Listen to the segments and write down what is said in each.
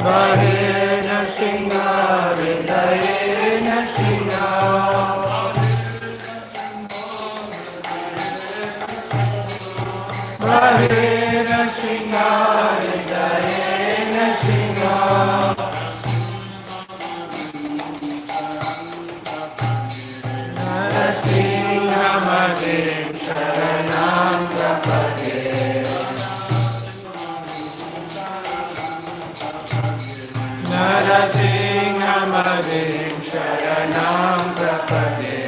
Bahena Singha, Hridayena Singha. Bahena Singha, Hridayena Singha. Narasingha Madhim Sharanam Prapade. Narasingha Madhim Sharanam Prapade.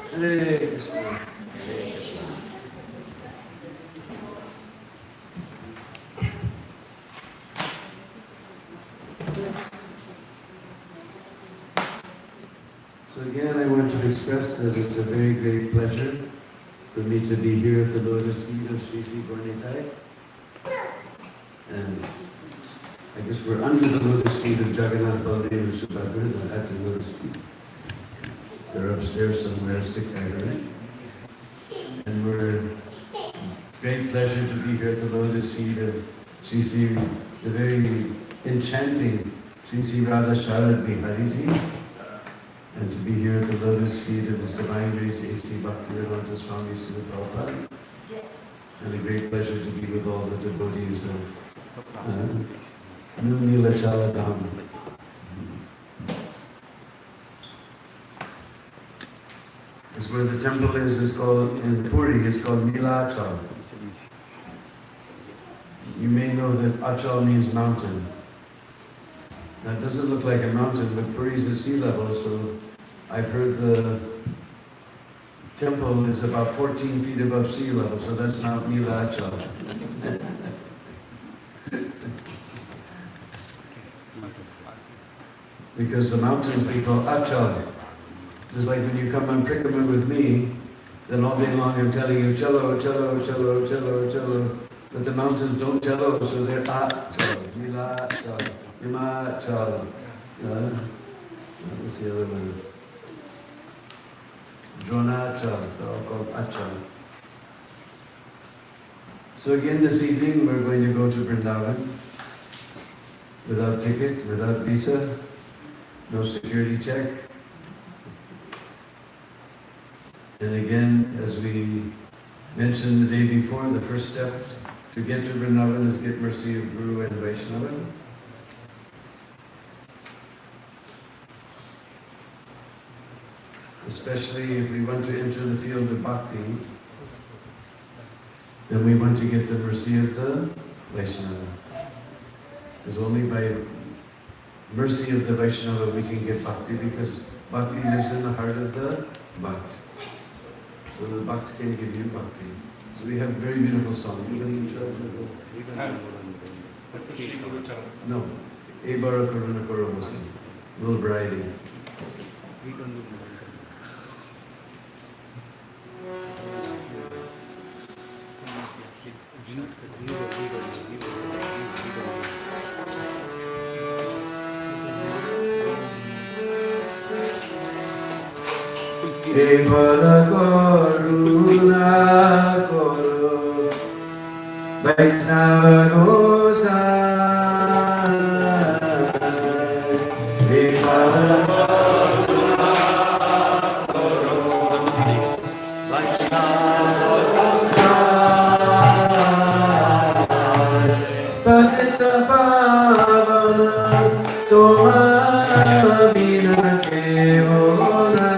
So again, I want to express that it's a very great pleasure for me to be here at the lotus feet of Sri Sri Gornitai. And I guess we're under the lotus feet of Jagannath Baladev and Subhadra, but at the lotus feet. They're upstairs somewhere, sick, I heard. And we're great pleasure to be here at the lotus feet of Sri Sri, the very enchanting Sri Sri Radha Sharad Bihariji. And to be here at the lotus feet of His Divine Grace A.C. Bhaktivedanta Swami Srila Prabhupada. And a great pleasure to be with all the devotees of New Nilachala Dham. It's where the temple is called, in Puri, is called Nilachal. You may know that Achal means mountain. Now it doesn't look like a mountain, but Puri is at sea level, so I've heard the temple is about 14 feet above sea level, so that's Mount Nilachal. Because the mountains we call Achal. Just like when you come on Prikama with me, then all day long I'm telling you, cello, cello, cello, cello, cello. But the mountains don't cello, so they're Achal, Nilachal, Himachal. What's the other one? Dronachal, they're all called Achal. So again this evening we're going to go to Vrindavan without ticket, without visa, no security check. And again, as we mentioned the day before, the first step to get to Vrindavan is get mercy of Guru and Vaishnava. Especially if we want to enter the field of bhakti, then we want to get the mercy of the Vaishnava. Because only by mercy of the Vaishnava we can get bhakti, because bhakti lives in the heart of the bhakt. So the bhakt can give you bhakti. So we have very beautiful songs. No. Ebara Karuna Karavasi. Little variety. Ebara Karuna Karo Vaishnava Gosai Ebara Karuna Karo Vaishnava Gosai Patita Pavana Toma Bina Kevola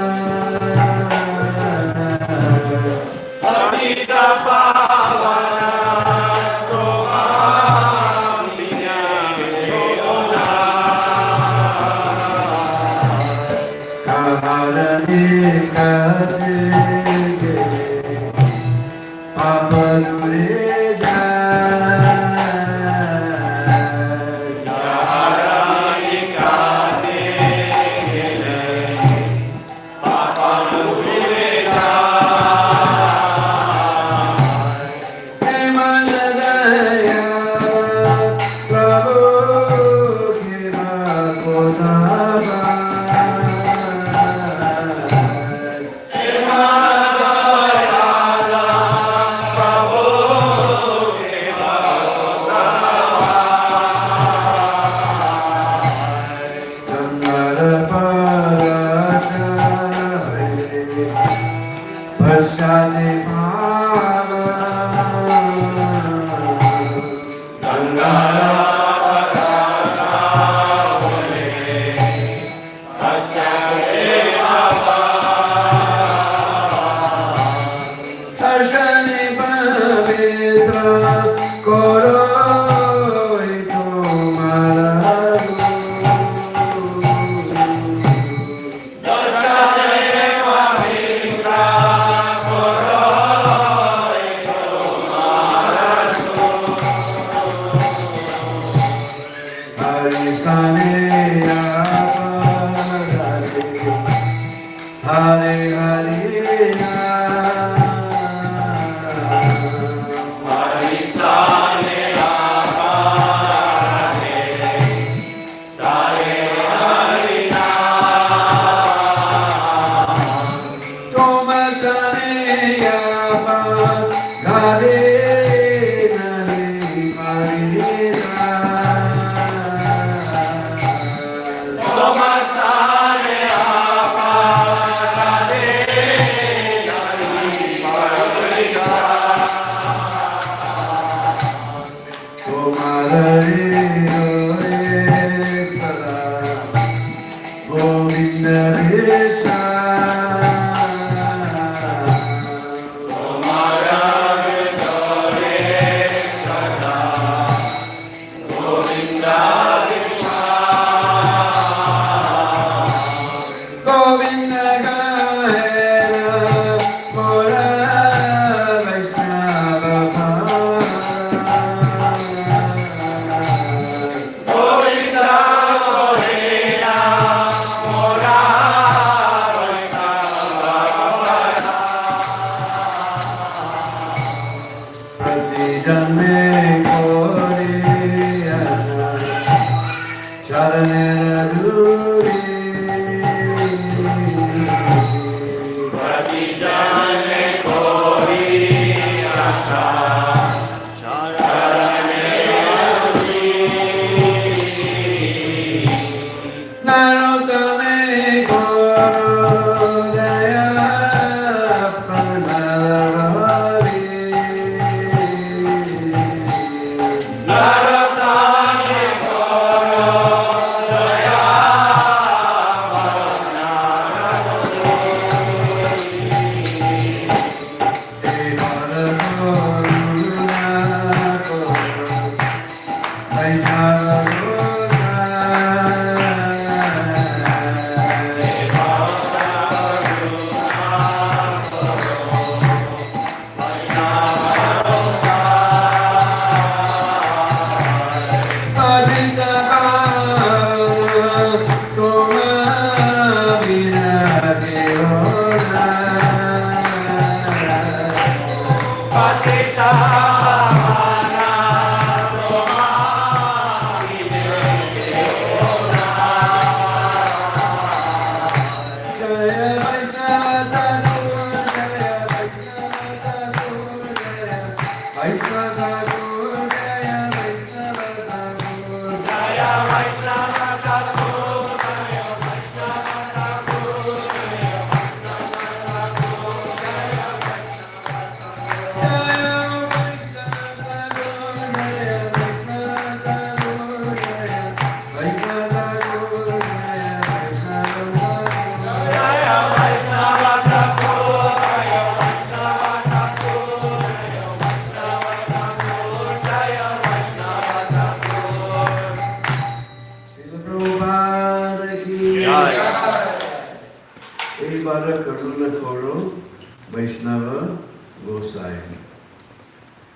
Vaishnava Gosai.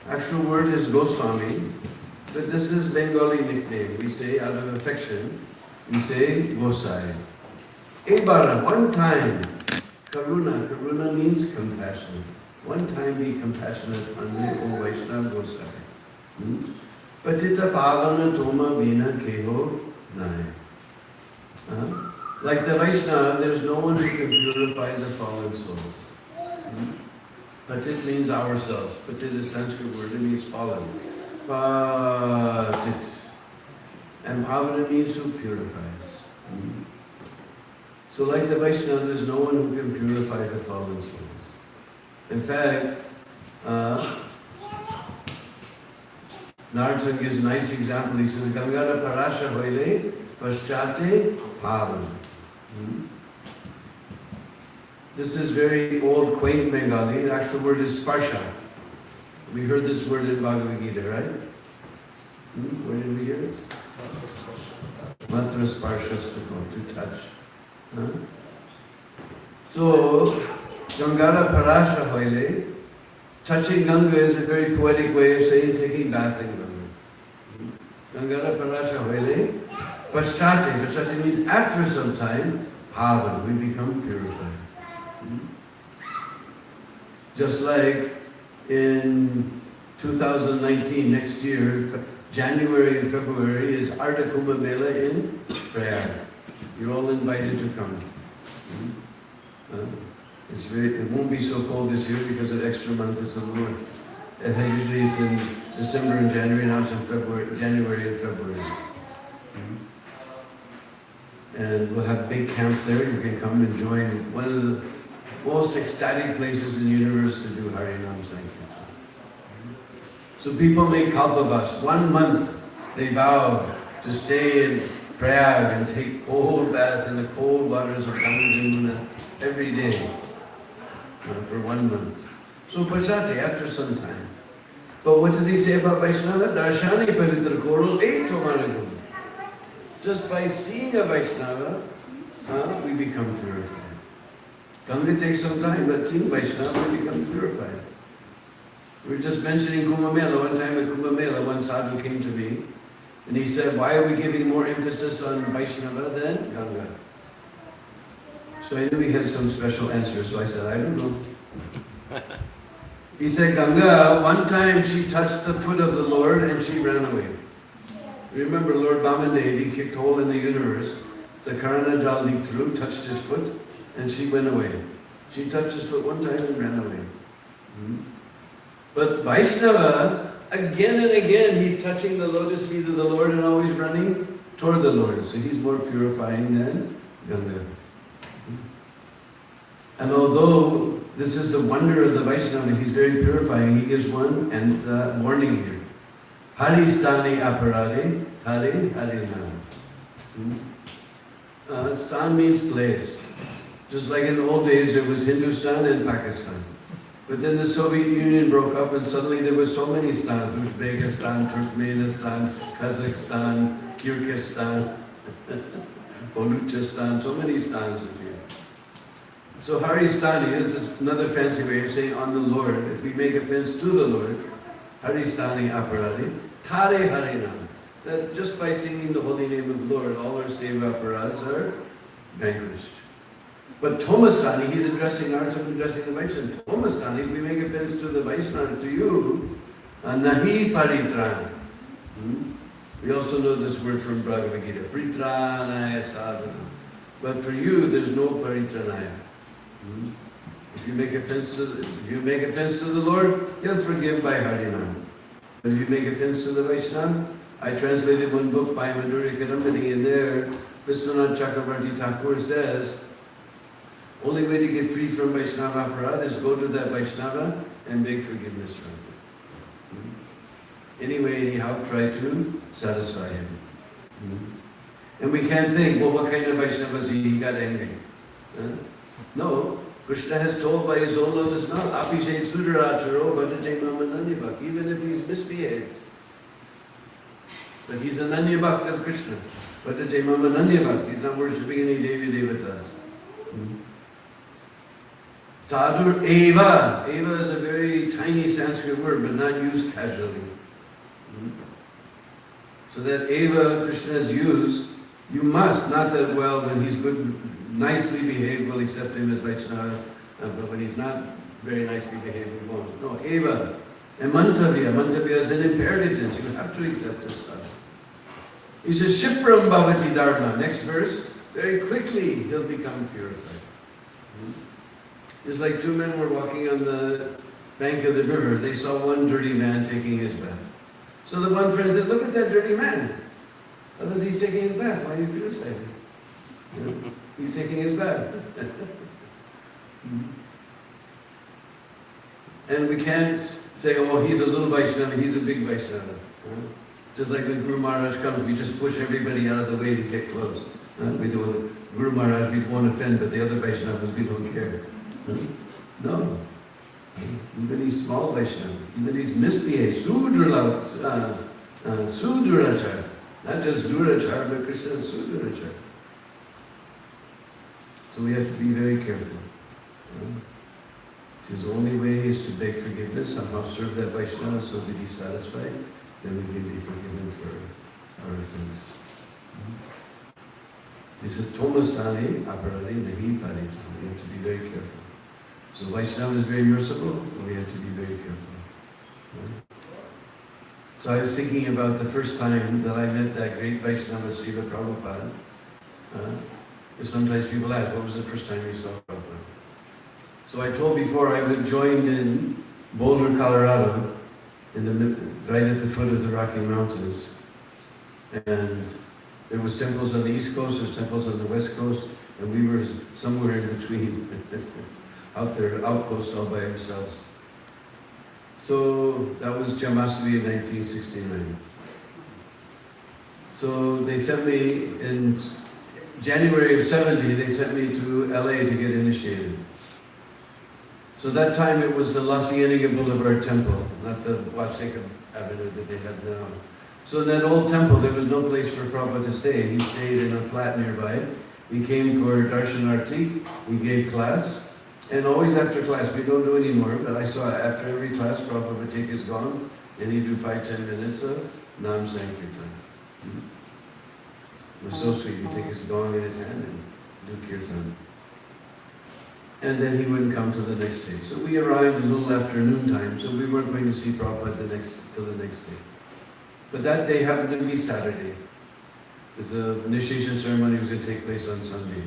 Actual word is Goswami, but this is Bengali nickname. We say out of affection, we say Gosai. Ebara, one time, Karuna. Karuna means compassion. One time be compassionate on me, O Vaishnava Gosai. Patita Pavana Toma Bina Keho Nai. Like the Vaishnava, there's no one who can purify the fallen souls. Patit means ourselves. Patit is a Sanskrit word, it means fallen. Patit. And Pavana means who purifies. So like the Vaishnava, there's no one who can purify the fallen souls. In fact, Narada gives a nice example. He says, Gangara Parasha Hoile Paschate Pavan. This is very old, quaint Bengali. The actual word is sparsha. We heard this word in Bhagavad Gita, right? Where did we hear it? Matra sparshastako, to touch. So, Gangara Parasha Hoile, touching Ganga is a very poetic way of saying taking bath in Ganga. Gangara Parasha Hoile, Paschate. Paschate means after some time, Pavan, we become purified. Just like in 2019, next year, January and February is Ardha Kumbh Mela in Prayag. You're all invited to come. It won't be so cold this year because of extra month. It's a little. Usually it's in December and January. Now it's in January and February. And we'll have a big camp there. You can come and join one of the most ecstatic places in the universe to do Harinam Sankirtan. So people make kalpavas. 1 month they vow to stay in Prayag and take cold bath in the cold waters of Ganga Yamuna every day for 1 month. So Pashati, after some time. But what does he say about Vaishnava? Darshani Pavitra Koro Eitomanagun. Just by seeing a Vaishnava, we become purified. Ganga takes some time, but seeing Vaishnava, we become purified. We were just mentioning Kumbh Mela. One time at Kumbh Mela, one sadhu came to me, and he said, why are we giving more emphasis on Vaishnava than Ganga? So I knew he had some special answer, so I said, I don't know. He said, Ganga, one time she touched the foot of the Lord and she ran away. Remember Lord Bamadev, he kicked a hole in the universe. The Karana Jal leaked through, touched his foot, and she went away. She touched his foot one time and ran away. But Vaishnava, again and again, he's touching the lotus feet of the Lord and always running toward the Lord. So he's more purifying than Ganga. And although this is the wonder of the Vaishnava. He's very purifying. He gives one and warning here. Hari stani aparade, tare harinam. Stan means place. Just like in the old days, there was Hindustan and Pakistan. But then the Soviet Union broke up and suddenly there were so many stans. Uzbekistan, Turkmenistan, Kazakhstan, Kyrgyzstan, Baluchistan, so many stans of here. So Haristani, this is another fancy way of saying on the Lord. If we make offense to the Lord, Haristani aparadi, tare harinam. That just by singing the holy name of the Lord, all our seva aparads are vanquished. But Tomastani, he's addressing ours and addressing the Vaishnava. Tomastani, if we make offense to the Vaishnava, to you, nahi paritran. We also know this word from Bhagavad Gita, pritranaya sadhana. But for you, there's no paritranaya. If you make offense to the Lord, He'll forgive by Harinam. But if you make offense to the Vaishnava, I translated one book by Madhurya Kadambini, and there, Vishwanath Chakravarti Thakur says, only way to get free from Vaishnava aparad is go to that Vaishnava and beg forgiveness from him. Anyway, anyhow, try to satisfy him. And we can't think, well, what kind of Vaishnava is he? He got angry. No, Krishna has told by his own lotus mouth, Abhishek Sudaracharo Bhajate Mamananyabhak, even if he's misbehaved. But he's an Anyabhakt of Krishna. Bhajate Mamananyabhak, he's not worshipping any Devi Devatas. Sadhur Eva. Eva is a very tiny Sanskrit word, but not used casually. So that Eva Krishna has used, you must, not that, well, when he's good, nicely behaved, we'll accept him as Vaishnava, but when he's not very nicely behaved, we won't. No, Eva. And Mantavya. Mantavya is an imperative tense. You have to accept this stuff. He says, Shipram Bhavati Dharma. Next verse, very quickly he'll become purified. It's like two men were walking on the bank of the river. They saw one dirty man taking his bath. So the one friend said, look at that dirty man. Otherwise he's taking his bath. Why are you criticizing? He's taking his bath. And we can't say, oh, he's a little Vaishnava, he's a big Vaishnava. Just like when Guru Maharaj comes, we just push everybody out of the way to get close. We do Guru Maharaj, we won't offend, but the other Vaishnavas, we don't care. No. Even these small Vaishnavas, even these misbehaved, Sudurachar, not just Durachar, but Krishna is Sudurachar. So we have to be very careful. His only way is to beg forgiveness, somehow serve that Vaishnava so that he's satisfied, then we can be forgiven for our offense. He said, Tomastani aparadi nahi paritani. We have to be very careful. So Vaishnava is very merciful, but we have to be very careful. So I was thinking about the first time that I met that great Vaishnava, Srila Prabhupada. Sometimes people ask, what was the first time you saw Prabhupada? So I told before I joined in Boulder, Colorado, right at the foot of the Rocky Mountains. And there was temples on the East Coast, there's temples on the West Coast, and we were somewhere in between, out there, outpost all by ourselves. So that was Jamasvi in 1969. So they sent me in January of 70, they sent me to LA to get initiated. So that time it was the La Cienega Boulevard Temple, not the Wasika Avenue that they have now. So in that old temple, there was no place for Prabhupada to stay. He stayed in a flat nearby. He came for Darshan Arti, we gave class, and always after class, we don't do anymore, but I saw after every class, Prabhupada would take his gong, and he'd do 5-10 minutes of Nam Sankirtan. It was so sweet. He'd take his gong in his hand and do kirtan. And then he wouldn't come till the next day. So we arrived a little after noontime, so we weren't going to see Prabhupada till the next day. But that day happened to be Saturday, because the initiation ceremony was going to take place on Sunday.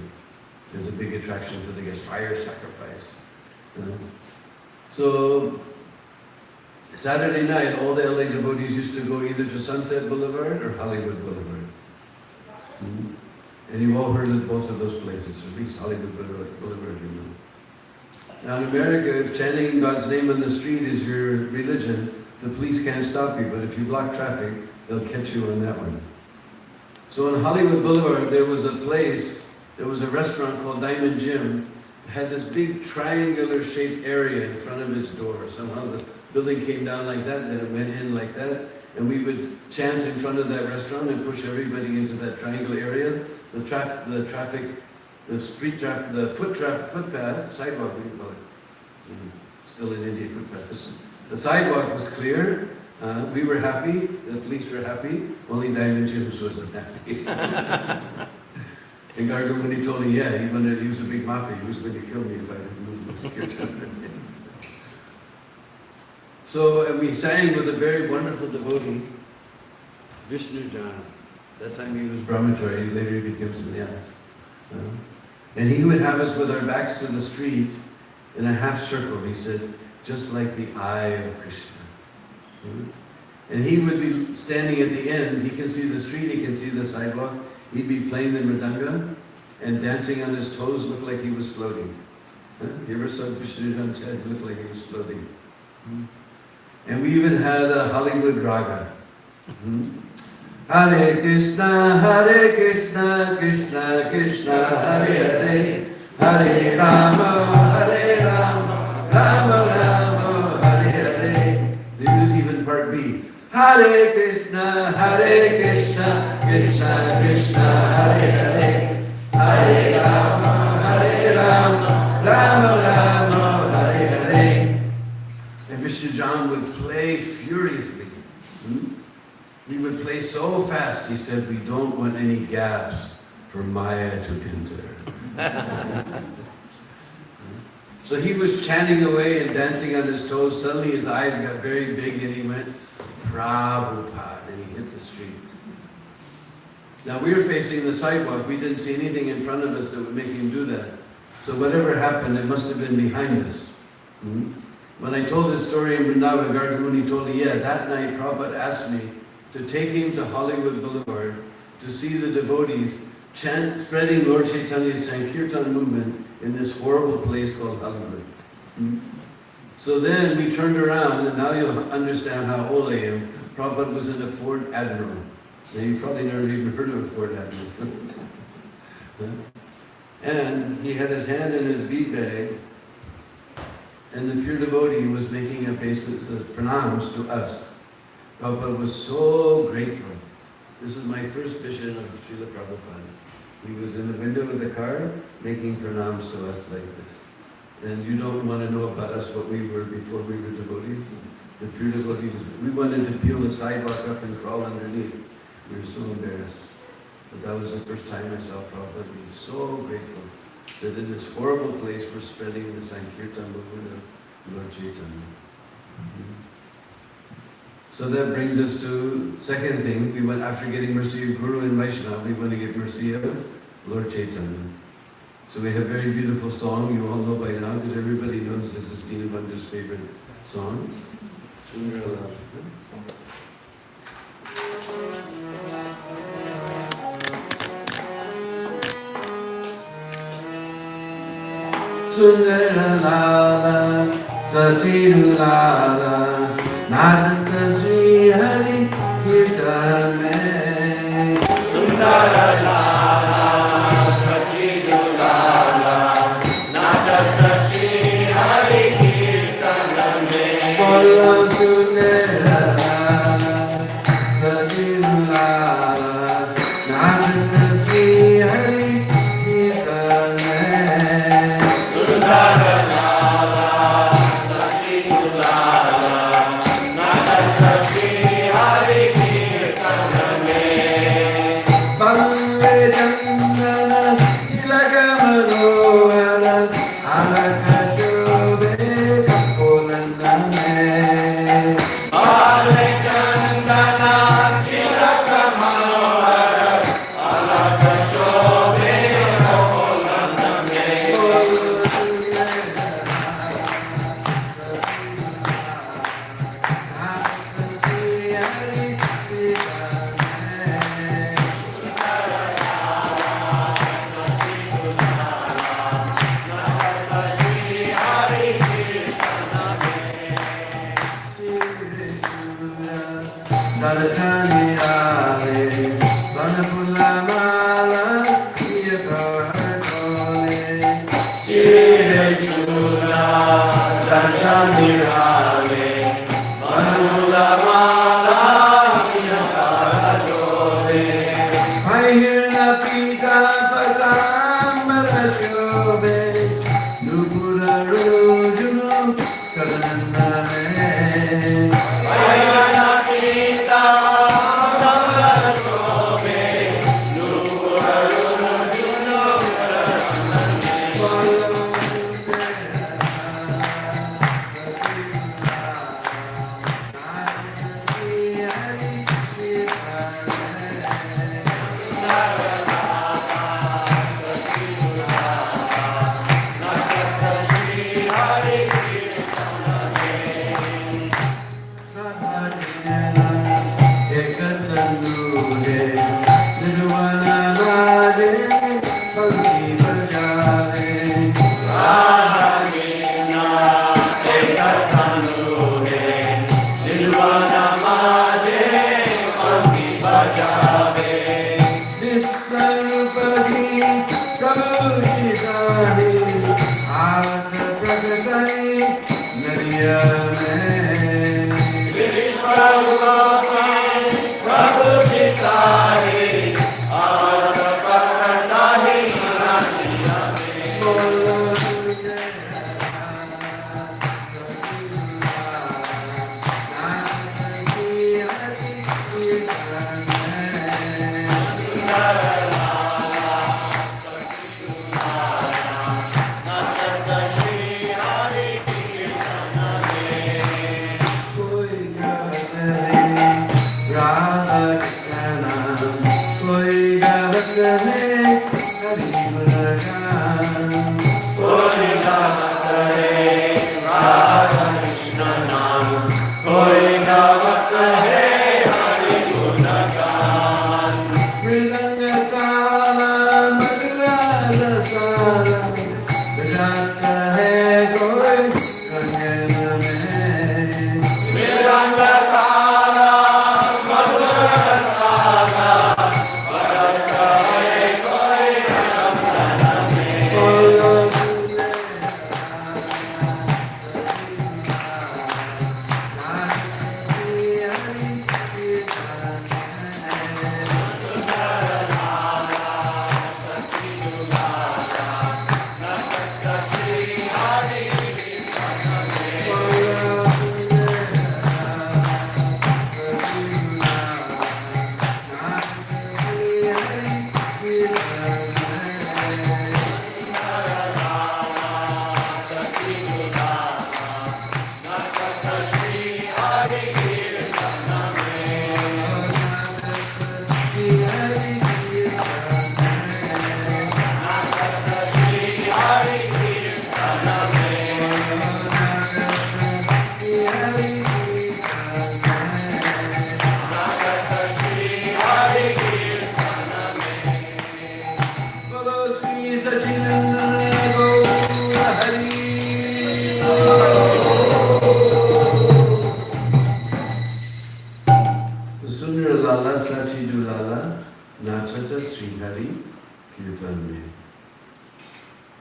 There's a big attraction for the guests, fire sacrifice. So Saturday night, all the LA devotees used to go either to Sunset Boulevard or Hollywood Boulevard. And you've all heard of both of those places, or at least Hollywood Boulevard, you know. Now in America, if chanting God's name on the street is your religion, the police can't stop you. But if you block traffic, they'll catch you on that one. So on Hollywood Boulevard, there was a restaurant called Diamond Jim. It had this big triangular shaped area in front of its door. Somehow the building came down like that, then it went in like that. And we would chant in front of that restaurant and push everybody into that triangle area. The footpath, sidewalk, what do you call it? Still in India, footpath. The sidewalk was clear. We were happy. The police were happy. Only Diamond Jim's wasn't happy. And Gargamuni told me, yeah, he was a big mafia. He was going to kill me if I didn't move this kirtan. So, and we sang with a very wonderful devotee, Vishnu Jana. That time he was brahmachari, later he became sannyas. And he would have us with our backs to the street in a half circle, he said, just like the eye of Krishna. And he would be standing at the end, he can see the street, he can see the sidewalk, he'd be playing the mridanga and dancing on his toes, looked like he was floating. You ever saw Vishnu Jana chant? He looked like he was floating. And we even had a Hollywood raga. Hare Krishna, Krishna Krishna, Hare Hare, Hare Rama, Rama Rama, Hare Hare. There was even part B. Hare Krishna, Krishna Krishna, Hare Hare, Hare Rama, Rama Hare Hare. And Mr. John would play furiously. He would play so fast, he said, we don't want any gaps for Maya to enter. So he was chanting away and dancing on his toes. Suddenly his eyes got very big and he went, Prabhupada, and he hit the street. Now we were facing the sidewalk. We didn't see anything in front of us that would make him do that. So whatever happened, it must have been behind us. When I told this story in Vrindavan, Gargamuni told me, yeah, that night Prabhupada asked me to take him to Hollywood Boulevard to see the devotees spreading Lord Chaitanya's Sankirtan movement in this horrible place called Hollywood. So then we turned around, and now you'll understand how old I am. Prabhupada was in a Ford Admiral. Now you probably never even heard of a Ford Admiral. And he had his hand in his bead bag, and the pure devotee was making a basis of pranams to us. Prabhupada was so grateful. This is my first vision of Srila Prabhupada. He was in the window of the car making pranams to us like this. And you don't want to know about us what we were before we were devotees. The pure devotee we wanted to peel the sidewalk up and crawl underneath. We were so embarrassed. But that was the first time I saw Prabhupada be so grateful that in this horrible place we're spreading the Sankirtan movement of Lord Chaitanya. So that brings us to second thing. We went after getting mercy of Guru and Vaishnava, we want to get mercy of Lord Chaitanya. So we have a very beautiful song, you all know by now, because everybody knows this is Deenabandhu's favorite song. Sundara Lala, Satiru Lala, Najanta Sri Hari Kirtan Mein. Sundara Lala, Satiru Lala, Najanta Sri Hari Kirtan Mein. Bolo Sundara Lala, Satiru Lala, Najanta Sri Hari Kirtan Mein. Sundara Lala, Satiru Lala, Najanta Sri Hari Kirtan Mein. Balle Chandana Tilaka Manohara Alaka Shobhe Kapolanna Mein. Balle Chandana Tilaka Manohara Alaka Shobhe Kapolanna Mein. Hare Darshani Rave, Vanapula Mala, Yakartole. Shire Chula, Darshani Rave, Vanapula Mala, Yakartole. I hear the Pita Padamara Shobe, Nupura Rojunu, Karanandane. Ayana Kita, Damdara Sobe, Nupura Rojunu,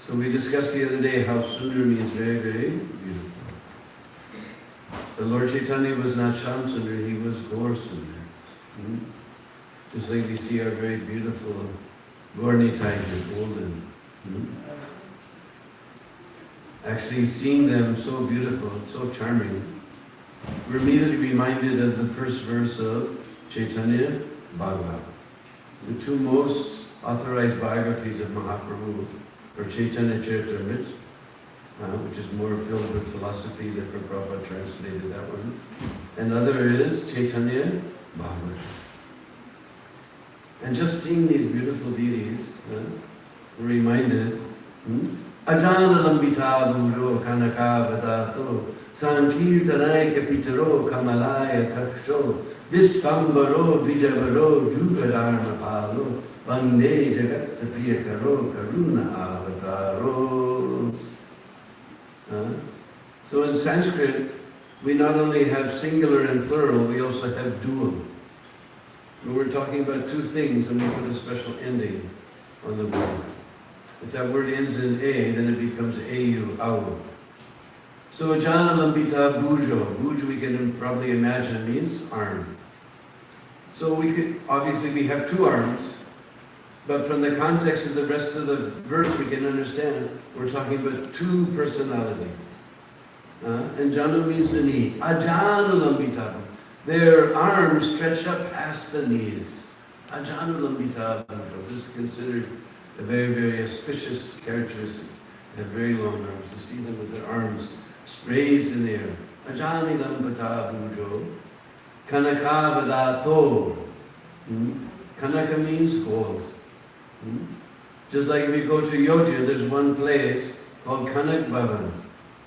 So we discussed the other day how Sundar means very, very beautiful. The Lord Chaitanya was not Sham Sundar, he was Gaur Sundar. Just like we see our very beautiful Gaurni tiger, golden. Actually seeing them so beautiful, so charming, we're immediately reminded of the first verse of Chaitanya Bhagavad. The two most authorized biographies of Mahaprabhu are Chaitanya Charitamrita, which is more filled with philosophy, therefore Prabhupada translated that one. And other is Chaitanya Bhagavad. And just seeing these beautiful deities, we're reminded, Ajana Lambita Bhuro Kanaka Vadato Sankirtanai Kapitaro Kamalaya Taksho Vispambaro Vijavaro Jugadharma Palo Vande Jagat Priyakaro Karuna Avataro. So in Sanskrit, we not only have singular and plural, we also have dual. We're talking about two things and we put a special ending on the word. If that word ends in A, then it becomes AU, AU. So Ajana Lambita Bhujo. Bhuj we can probably imagine means arm. So obviously we have two arms, but from the context of the rest of the verse we can understand we're talking about two personalities. And Janu means the knee. Ajanu Lambita. Their arms stretch up past the knees. Ajanu Lambita Bhujo. This is considered a very, very auspicious characteristic. They have very long arms. You see them with their arms raised in the air. Ajani Lambita Bhujo. Kanaka Vadato. Kanaka means gold. Just like if you go to Yodhya, there's one place called Kanak Bhavan,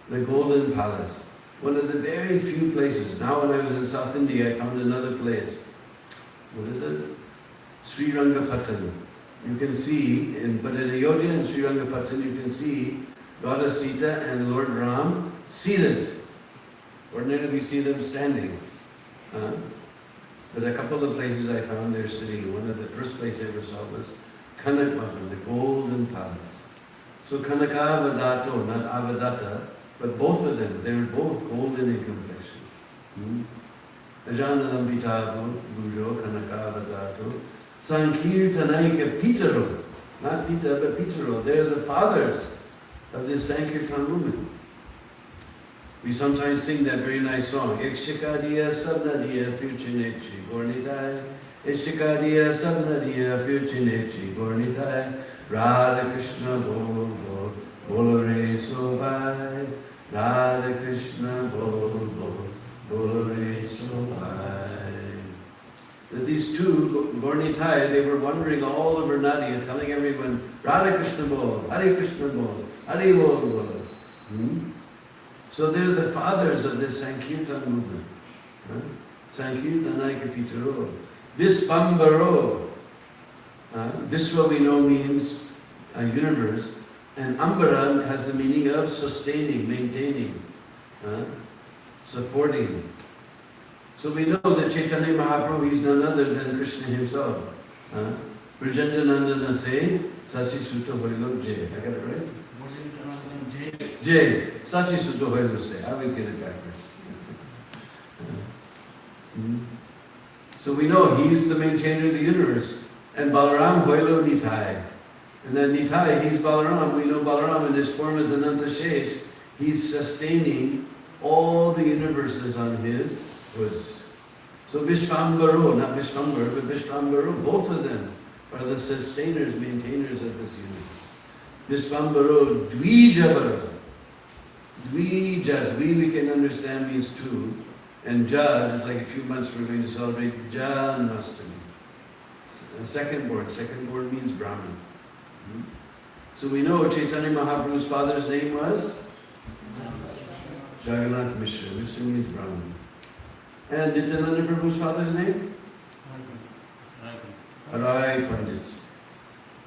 the Golden Palace. One of the very few places. Now when I was in South India, I found another place. What is it? Sri Rangapatan. You can see, but in Ayodhya and Sri Rangapatan, you can see Goddess Sita and Lord Ram seated. Ordinarily we see them standing. But a couple of places I found they're sitting. One of the first places I ever saw was Kanak Bhavan, the Golden Palace. So Kanaka Avadato, not Avadata, but both of them, they were both golden in complexion. Ajana Lambita Bhujo, Kanaka Avadato. Sankirtanaika Pitaro, not Pita but Pitaro, they're the fathers of this Sankirtan movement. We sometimes sing that very nice song, Ekshikadiya Sabnadiya Pirchinechi Gornitai, Ekshikadiya Sabnadiya Pirchinechi Gornitai, Radha Krishna Bol Bol, Bolore Sobai, Radha Krishna Bol Bol, Bolore Sobai. These two, Gornitai, they were wandering all over Nadia, telling everyone, Radha Krishna Bol, Hare Krishna Bol, Hare Bol Bol. So they're the fathers of this Sankirtan movement. Sankirtanaika Pitaro. Vispambaro. Visva we know means a universe, and Ambara has the meaning of sustaining, maintaining, supporting. So we know that Chaitanya Mahaprabhu is none other than Krishna himself. Brajendanandana say, Sachi Sutta Hoilok Jay. I got it right? Jay. Sachi Sutta Hoilok say. I always get it backwards. So we know he's the maintainer of the universe. And Balaram Hoilo Nitai. And then Nitai, he's Balaram. We know Balaram in his form as Ananta Shesh. He's sustaining all the universes on his hoods. So Vishvambaro, not Vishvambar, but Vishvambaro, both of them are the sustainers, maintainers of this universe. Vishvambaro Dvijabaro. Dvija, Dvi we can understand means two. And Ja, just like a few months we're going to celebrate Janmashtami. Second word means Brahman. So we know Chaitanya Mahaprabhu's father's name was Jagannath Mishra. Mishra means Brahman. And Nityananda Prabhu's father's name? Rai Pandit.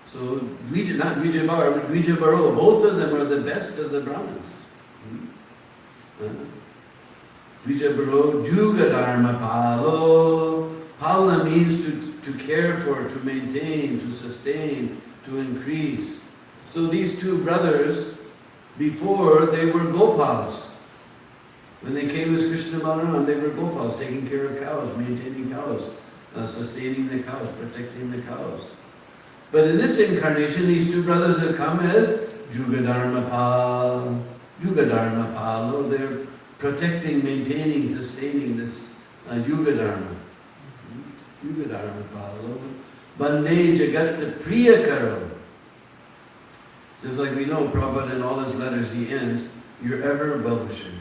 So Dvija, not Dvija Bar, but Dvija Baro, both of them are the best of the Brahmins. Dvija Baro, Juga Dharma Palo. Palna means to care for, to maintain, to sustain, to increase. So these two brothers, before they were Gopals. When they came as Krishna Balaram, they were Gopals, taking care of cows, maintaining cows, sustaining the cows, protecting the cows. But in this incarnation, these two brothers have come as Jugadharma Pal. Jugadharma Palo, they're protecting, maintaining, sustaining this Yugadharma. Yugadharma Palo. Bande Jagat Priyakaro. Just like we know, Prabhupada in all his letters, he ends, your ever well-wisher.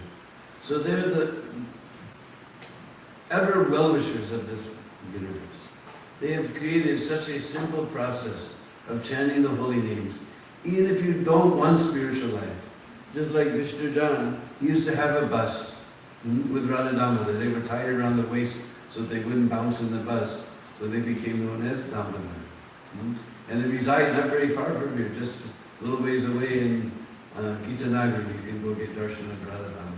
So they're the ever well-wishers of this universe. They have created such a simple process of chanting the holy names. Even if you don't want spiritual life. Just like Vishnu Jan, he used to have a bus with Radha Damodar. They were tied around the waist so they wouldn't bounce in the bus. So they became known as Damodar. And they reside not very far from here, just a little ways away in Gitanagar. You can go get darshan of Radha Damodar.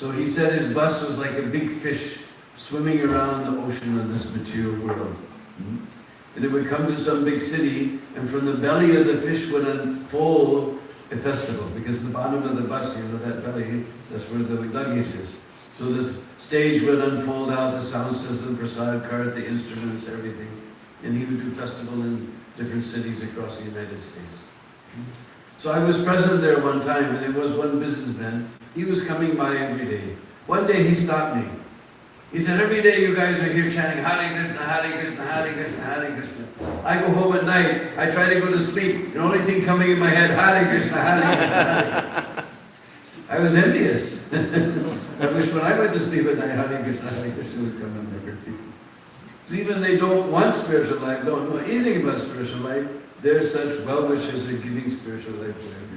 So he said his bus was like a big fish swimming around the ocean of this material world. And it would come to some big city, and from the belly of the fish would unfold a festival, because the bottom of the bus, you know, that belly, that's where the luggage is. So this stage would unfold out, the sound system, prasad cart, the instruments, everything. And he would do festival in different cities across the United States. So I was present there one time, and there was one businessman. He was coming by every day. One day he stopped me. He said, every day you guys are here chanting Hare Krishna, Hare Krishna, Hare Krishna, Hare Krishna. I go home at night, I try to go to sleep. The only thing coming in my head, Hare Krishna, Hare Krishna, Hare Krishna. I was envious. I wish when I went to sleep at night, Hare Krishna, Hare Krishna would come in my head. So even they don't want spiritual life, don't know anything about spiritual life, they're such well-wishers are giving spiritual life to everybody.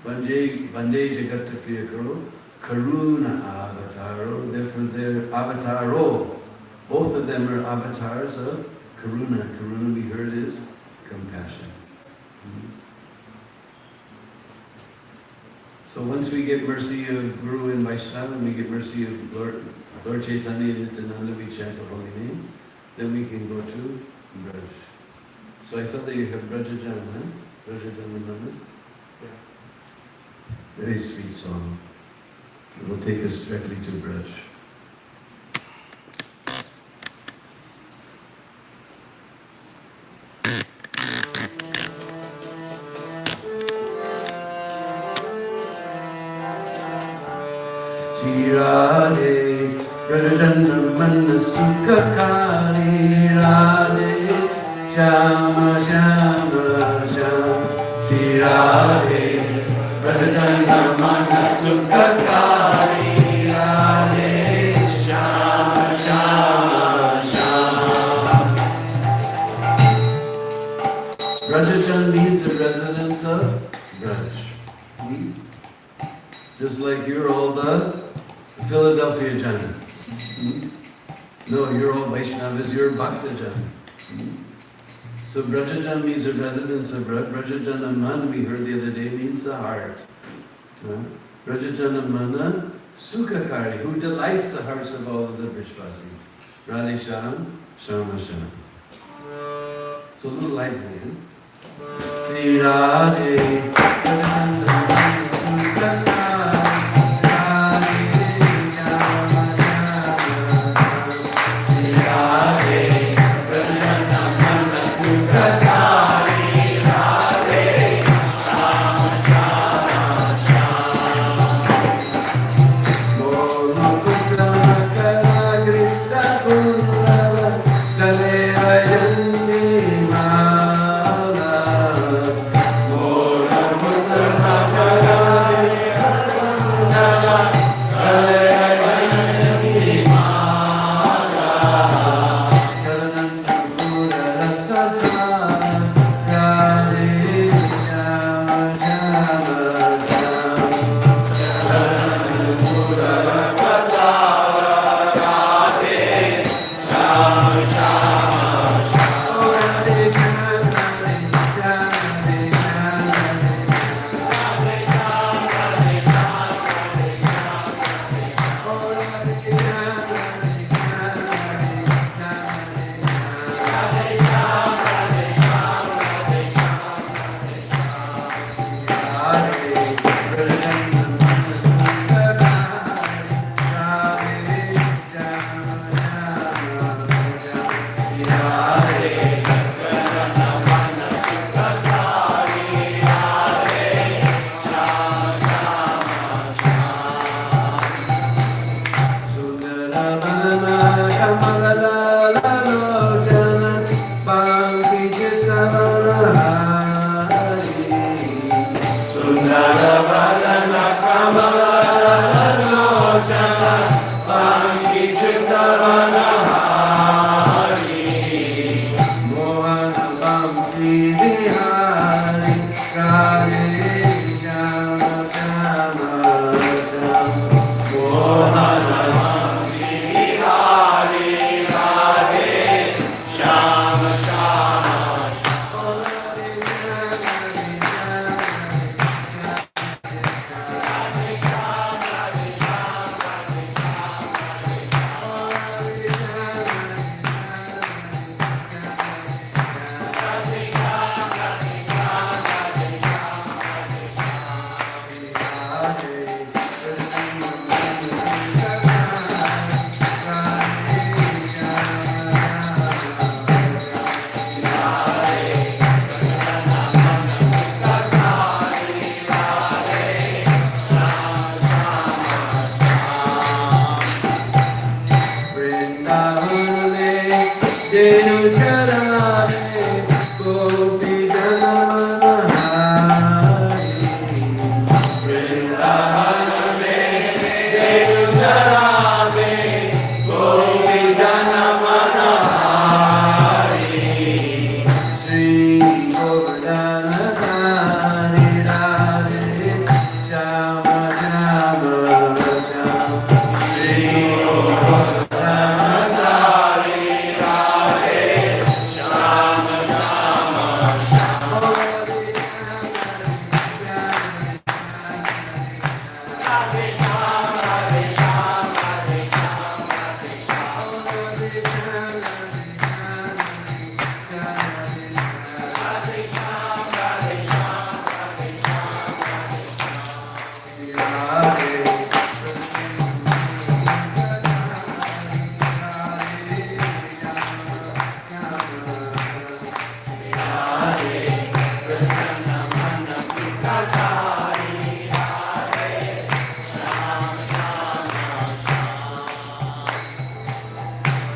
Bande Jagata Priya Karo, Karuna Avataro, therefore they're Avataro. Both of them are avatars of Karuna. Karuna, we heard, is compassion. So once we get mercy of Guru and Vaishnava, and we get mercy of Lord Chaitanya and Nityananda, we chant the holy name, then we can go to Braj. So I thought that you have Brajajan, huh? Brajajan. Yeah. Very sweet song. It will take us directly to Braj. Radhe, Brajajanna Manna Sukha Kali Radhe, Shama Shama Shama. Sri Radhe, Brajajanna Manna Sukha Kali Radhe, Shama Shama Shama. Brajajan means the residents of Braj. Just like you're all the Philadelphia Jana. No, you're all Vaishnavas, you're Bhakta Jana. So Brajajan means the residence of Braj. Brajajana Man, we heard the other day, means the heart. Brajajana Mana Sukhakari, who delights the hearts of all of the Vrishvasis. Radhe Sham, Shama Sham. So a little lively, huh? Sri Radhe, Brajajana Mana Sukhakari.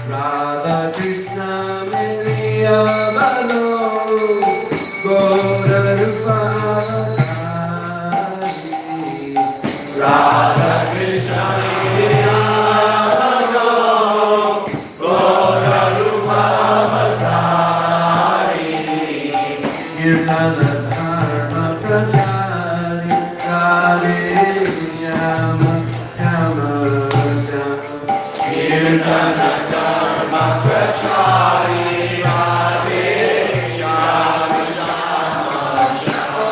Radha Krishna Miriya Balo Gora Rupa Radha Krishna Miriya Balo Gora Rupa Avatari Kirtana Dharma Prachari Radhe Shama Shama Shama Kirtana Dharma Prachari Radhe Shama Shama Shama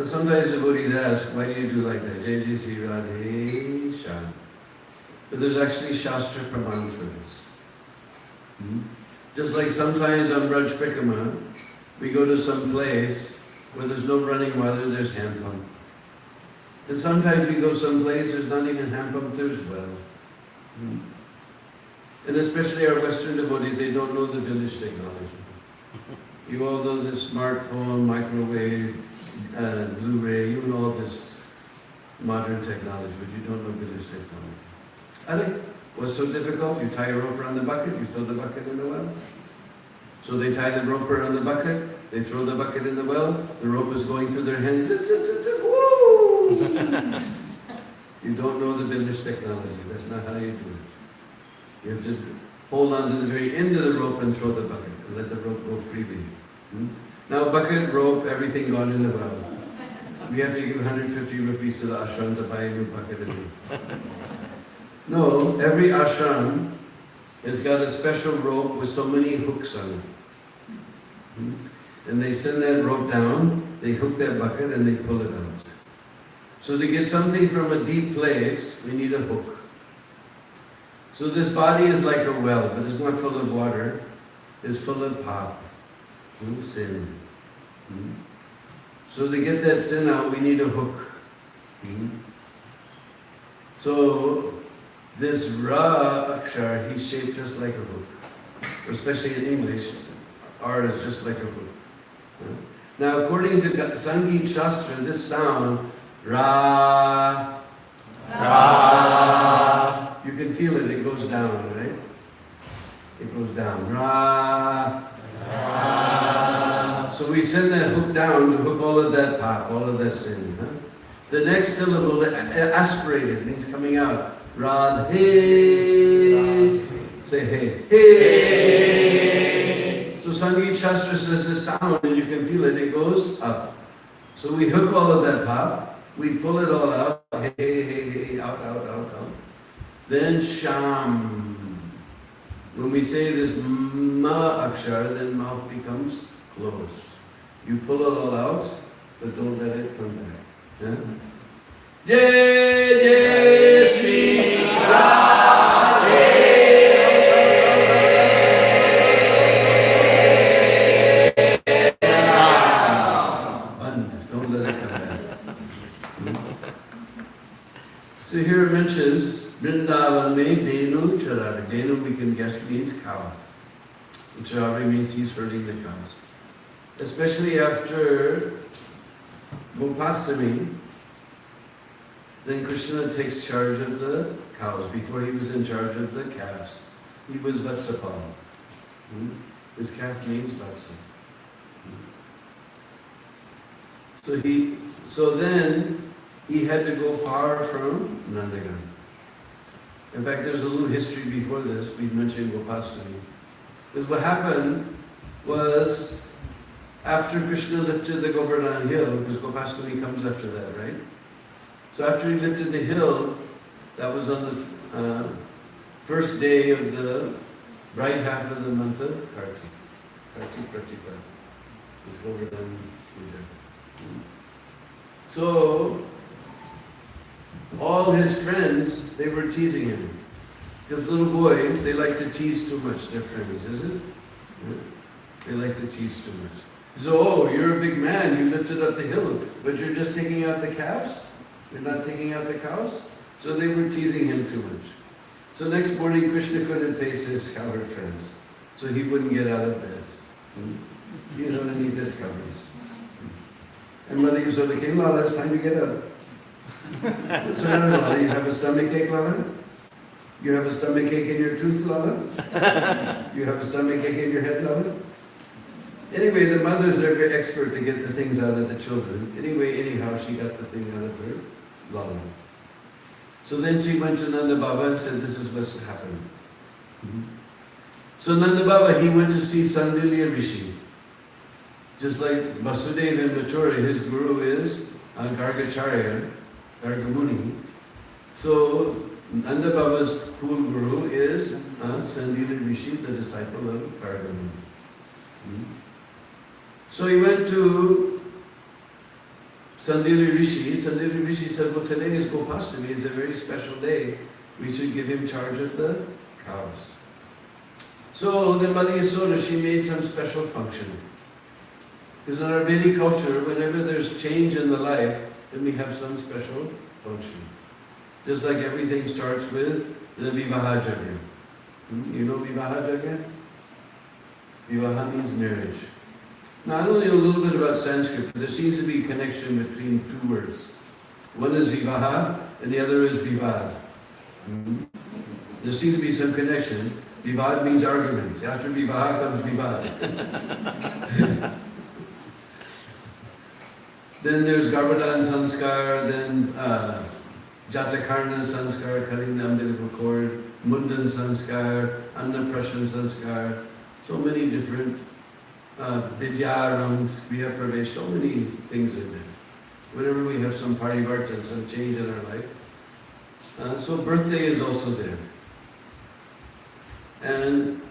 Sometimes devotees ask, why do you do like that? Jai Jai Sri Radhe Shyam. But there's actually Shastra Praman for this. Just like sometimes on Braj Prikrama, we go to some place where there's no running water, there's hand pump. And sometimes we go someplace, there's not even hand pump, there's well. And especially our Western devotees, they don't know the village technology. You all know this smartphone, microwave, Blu-ray, you know all this modern technology, but you don't know village technology. I think what's so difficult? You tie a rope around the bucket, you throw the bucket in the well. So they tie the rope around the bucket, they throw the bucket in the well, the rope is going through their hands, woo! You don't know the village technology, that's not how you do it. You have to hold on to the very end of the rope and throw the bucket, and let the rope go freely. Now bucket, rope, everything gone in the well. We have to give 150 rupees to the ashram to buy a new bucket again. No, every ashram has got a special rope with so many hooks on it. And they send that rope down, they hook that bucket and they pull it out. So to get something from a deep place, we need a hook. So this body is like a well, but it's not full of water, it's full of pop, sin. So to get that sin out, we need a hook. So this Ra Akshar, he's shaped just like a hook. Especially in English, R is just like a hook. Now, according to Sangeet Shastra, this sound, Ra, Ra, you can feel it, it goes down, right? It goes down. Ra, Ra. So we send that hook down to hook all of that pop, all of that sin. Huh? The next syllable, aspirated, means coming out. Ra, hey. Say hey. Hey. So Sangeet Shastra says this sound, and you can feel it, it goes up. So we hook all of that pop, we pull it all out, hey, hey, hey, out, out, out, out. Then sham. When we say this ma akshar, then mouth becomes closed. You pull it all out, but don't let it come back. Yeah? Jai Jai Sri Radhe. Don't let it come back. So here it mentions Vrindavan mein Denu Charari. Denu we can guess means cow. And Charari means he's herding the cows. Especially after Gopastami, then Krishna takes charge of the cows. Before he was in charge of the calves. He was Vatsapal. His calf means Vatsa. So then he had to go far from Nandagan. In fact, there's a little history before this. We mentioned Gopastami. Because what happened was, after Krishna lifted the Govardhan hill, because Gopastami comes after that, right? So after he lifted the hill, that was on the first day of the bright half of the month of Kartik. Kartika. This Govardhan Puja. So, all his friends, they were teasing him. Because little boys, they like to tease too much, their friends, is it? Yeah. They like to tease too much. So, oh, you're a big man, you lifted up the hill, but you're just taking out the calves? You're not taking out the cows? So they were teasing him too much. So next morning, Krishna couldn't face his cowherd friends. So he wouldn't get out of bed. He was underneath his covers. And Mother Yasoda came, Lala, it's time to get up. So I don't know, Lala, you have a stomach ache, Lala? You have a stomach ache in your tooth, Lala? You have a stomach ache in your head, Lala? Anyway, the mothers are very expert to get the things out of the children. Anyway, anyhow, she got the thing out of her, Lala. So then she went to Nanda Baba and said, this is what's happened. So Nanda Baba, he went to see Sandilya Rishi. Just like Vasudeva in Mathura, his guru is Gargacharya, Gargamuni. So Nanda Baba's cool guru is Sandilya Rishi, the disciple of Gargamuni. So he went to Sandilya Rishi. Sandilya Rishi said, well, today is Gopastami, it's a very special day. We should give him charge of the cows. So then Mother Yasoda, she made some special function. Because in our Vedic culture, whenever there's change in the life, then we have some special function. Just like everything starts with the Vivaha Yajna. You know Vivaha Yajna? Vivaha means marriage. Now, I don't know a little bit about Sanskrit, but there seems to be a connection between two words. One is Vivaha, and the other is Vivad. There seems to be some connection. Vivad means argument. After Vivaha comes Vivad. Then there's Garbhadan Sanskar, then Jatakarna Sanskar, cutting the umbilical cord, Mundan Sanskar, Annaprashan Sanskar, so many different Vidyarams, Vihapravesh, so many things in there. Whenever we have some parivarta, some change in our life. So birthday is also there. And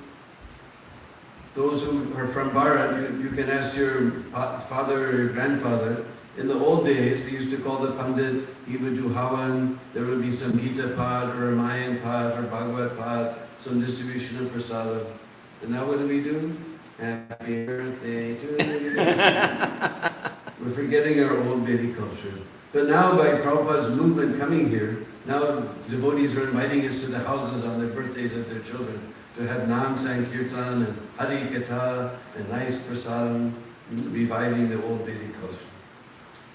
those who are from Bharat, you can ask your father or your grandfather. In the old days, they used to call the Pandit, he would do Havan, there would be some Gita Pad or Ramayan Pad or Bhagavad Pad, some distribution of prasada. And now what do? Happy birthday to you. We're forgetting our old Vedic culture. But now by Prabhupada's movement coming here, now devotees are inviting us to the houses on their birthdays of their children to have Nam Sankirtan and Hari Katha and nice prasadam. reviving the old Vedic culture.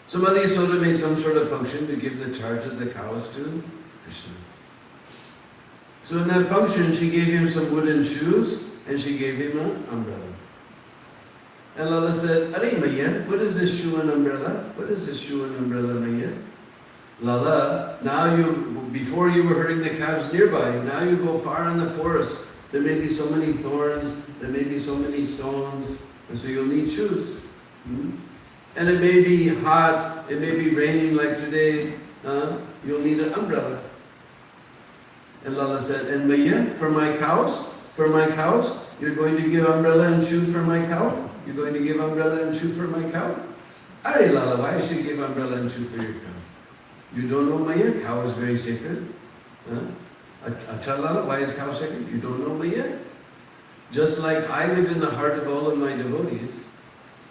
So Mother Yasoda made some sort of function to give the charge of the cows to Krishna. So in that function, she gave him some wooden shoes and she gave him an umbrella. And Lala said, "Are Maya, what is this shoe and umbrella? What is this shoe and umbrella, Maya?" Lala, now before you were herding the calves nearby, now you go far in the forest. There may be so many thorns, there may be so many stones, and so you'll need shoes. And it may be hot, it may be raining like today, you'll need an umbrella. And Lala said, "And Maya, for my cows, you're going to give umbrella and shoe for my cow? You're going to give umbrella and shoe for my cow?" Are Lala, why should you give umbrella and shoe for your cow? You don't know Maya? Cow is very sacred. Acha Lala, why is cow sacred? You don't know Maya? Just like I live in the heart of all of my devotees,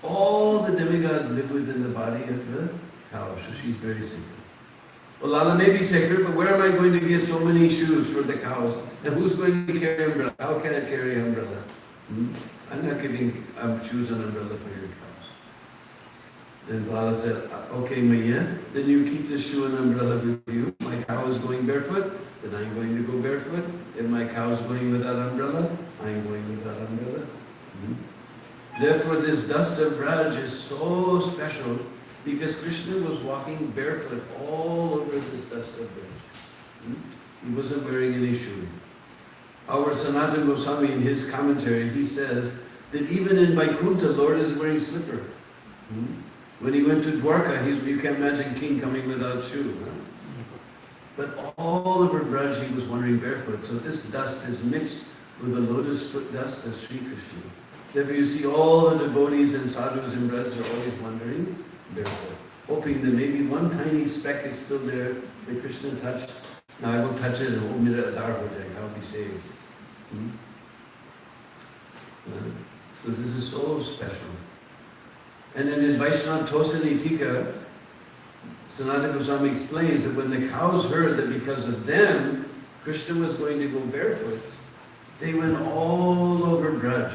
all the demigods live within the body of the cow, so she's very sacred. Well, Lala may be sacred, but where am I going to get so many shoes for the cows? And who's going to carry umbrella? How can I carry umbrella? I'm not giving shoes and umbrella for your cows. And Lala said, "Okay, Maya, then you keep the shoe and umbrella with you. My cow is going barefoot, then I'm going to go barefoot. If my cow is going without umbrella, I'm going without umbrella." Therefore, this dust of Braj is so special because Krishna was walking barefoot all over this dust of Braj. He wasn't wearing any shoe. Our Sanatana Goswami, in his commentary, he says that even in Vaikuntha, Lord is wearing slipper. When he went to Dwarka, you can imagine king coming without shoe. But all over Braj, he was wandering barefoot. So this dust is mixed with the lotus foot dust of Sri Krishna. Therefore, you see all the devotees and sadhus in Braj are always wandering barefoot, hoping that maybe one tiny speck is still there that Krishna touched. Now I will touch it and I'll be saved. So this is so special. And in his Vaishnava Tosani Tika, Sanatana Goswami explains that when the cows heard that because of them, Krishna was going to go barefoot, they went all over Braj.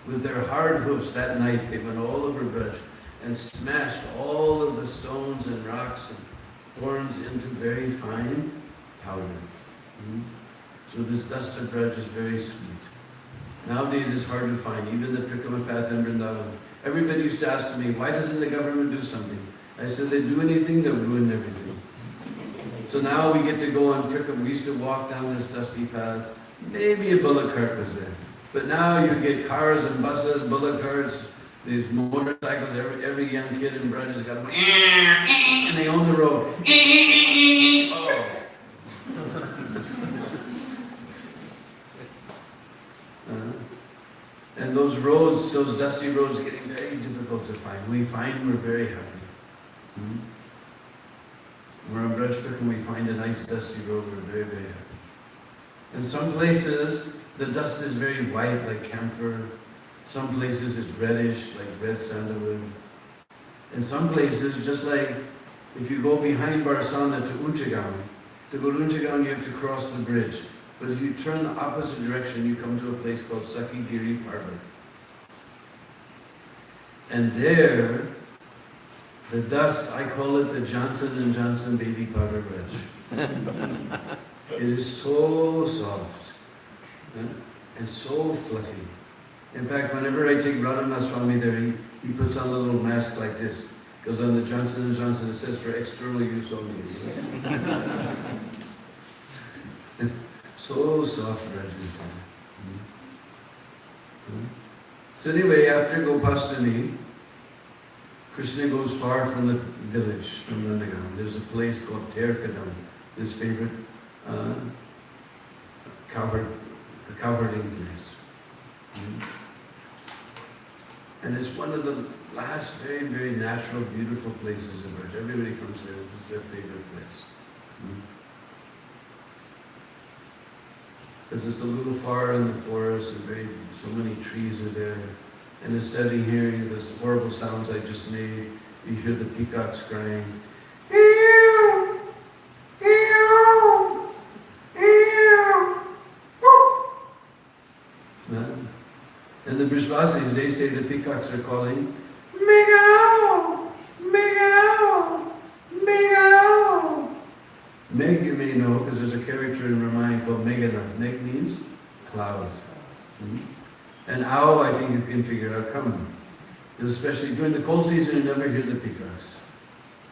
With their hard hoofs that night, they went all over Braj and smashed all of the stones and rocks and thorns into very fine powder. So this dust of Braj is very sweet. Nowadays it's hard to find, even the Prikrama path in Vrindavan. Everybody used to ask me, why doesn't the government do something? I said, they do anything, they'll ruin everything. So now we get to go on Prikrama. We used to walk down this dusty path. Maybe a bullock cart was there. But now you get cars and buses, bullock carts, these motorcycles, every young kid in Braj has got them, and they own the road. Oh. And those roads, those dusty roads, are getting very difficult to find. We find we're very happy. We're on Brajpik and we find a nice dusty road, we're very, very happy. In some places, the dust is very white, like camphor. Some places it's reddish, like red sandalwood. In some places, just like if you go behind Barsana to Unchagaon, to go to Unchagaon you have to cross the bridge. But if you turn the opposite direction, you come to a place called Sakigiri Parbat. And there, the dust, I call it the Johnson & Johnson baby powder brush. It is so soft and so fluffy. In fact, whenever I take Radhanath Swami there, he puts on a little mask like this. Because on the Johnson & Johnson it says for external use only. So soft, Rajni. So anyway, after Gopastami, Krishna goes far from the village, from Nandagram. There's a place called Terkadam, his favorite cowherding place. And it's one of the last very, very natural, beautiful places in Braj. Everybody comes there, this is their favorite place. Because it's a little far in the forest and so many trees are there. And instead of hearing those horrible sounds I just made, you hear the peacocks crying. And the Brishvasis, they say the peacocks are calling, cloud. And owl, I think you can figure out coming. Especially during the cold season, you never hear the peacocks.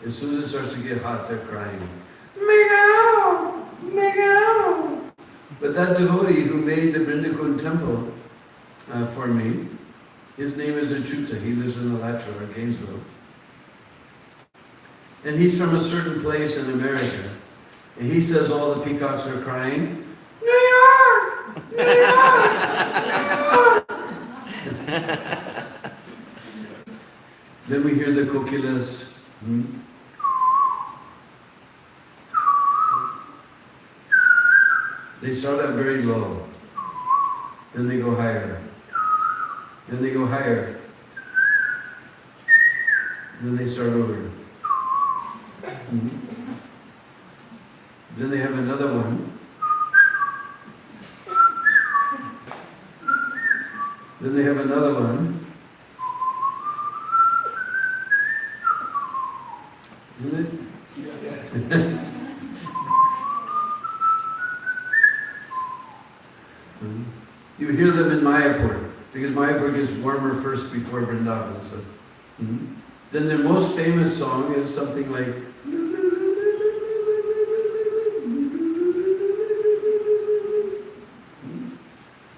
As soon as it starts to get hot, they're crying, meow, meow. But that devotee who made the Vrindakun temple for me, his name is Achyuta. He lives in Alatra or Gainesville. And he's from a certain place in America. And he says all the peacocks are crying, New York! New York! New York! Then we hear the kokilas. They start out very low. Then they go higher. Then they go higher. Then they start over. Then they have another one. Then they have another one. Isn't it? Yeah. You hear them in Mayapur, because Mayapur gets warmer first before Vrindavan. So. Then their most famous song is something like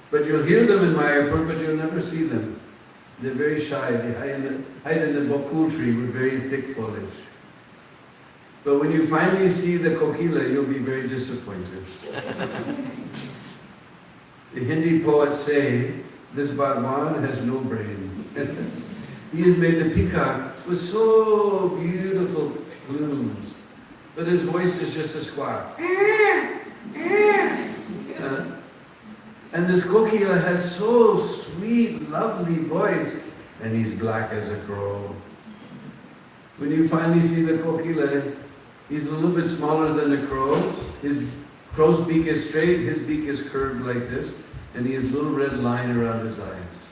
but you'll hear them in Mayapur, but you'll never see them. They're very shy. They hide in the bakul tree with very thick foliage. But when you finally see the kokila, you'll be very disappointed. The Hindi poets say, this Bhagwan has no brain. He has made the peacock with so beautiful plumes, but his voice is just a squawk. And this kokila has so sweet, lovely voice, and he's black as a crow. When you finally see the kokila, he's a little bit smaller than a crow. His crow's beak is straight, his beak is curved like this, and he has a little red line around his eyes.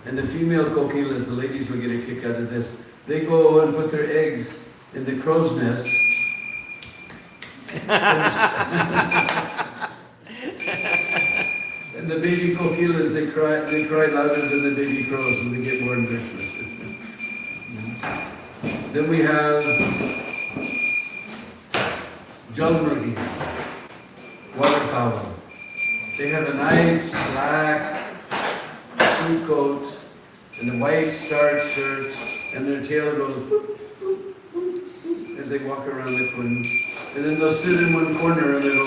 And the female kokilas, the ladies will get a kick out of this. They go and put their eggs in the crow's nest. And the baby kokilas, they cry louder than the baby crows when they get born Krishna. Then we have Jalmurgi, waterfowl. They have a nice black suit coat and a white starched shirt, and their tail goes boop, boop, boop, as they walk around the kund. And then they'll sit in one corner and they'll go.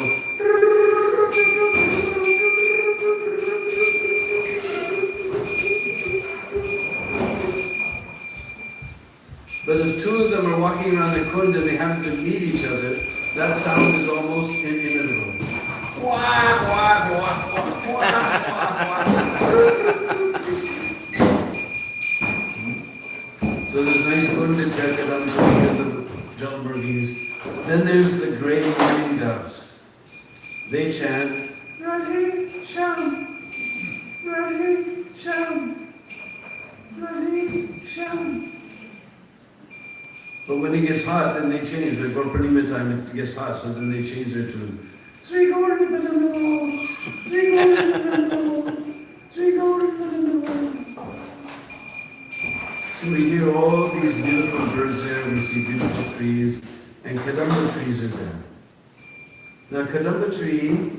But if two of them are walking around the kund and they happen to meet each other, that sound is almost inimitable. Quack, quack, quack, quack, quack, quack, quack. So there's nice kund in Kadamba, the Jalmurgis. Then there's the gray mourning doves. They chant, Radhe Sham, Radhe Sham, Radhe Sham. But when it gets hot, then they change. Before Purnima time, it gets hot, so then they change their tune. Sri Gauradananda, Sri Gauradananda, Sri Gauradananda. So we hear all these beautiful birds there, we see beautiful trees, and Kadamba trees are there. Now Kadamba tree,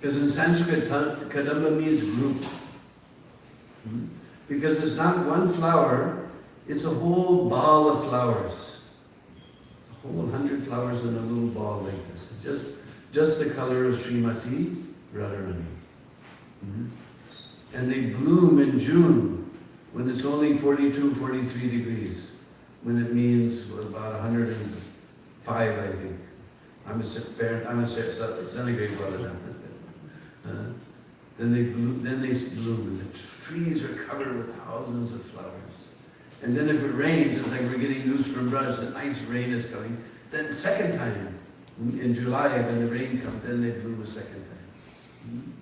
because in Sanskrit, Kadamba means group. Because it's not one flower, it's a whole ball of flowers. A whole 100 flowers in a little ball like this. Just the color of Srimati Radharani. And they bloom in June when it's only 42, 43 degrees. When it means about 105, I think. I'm a centigrade brother now. Then they bloom, and the trees are covered with thousands of flowers. And then if it rains, it's like we're getting news from Braj that nice rain is coming. Then second time, in July, when the rain comes, then they bloom a second time.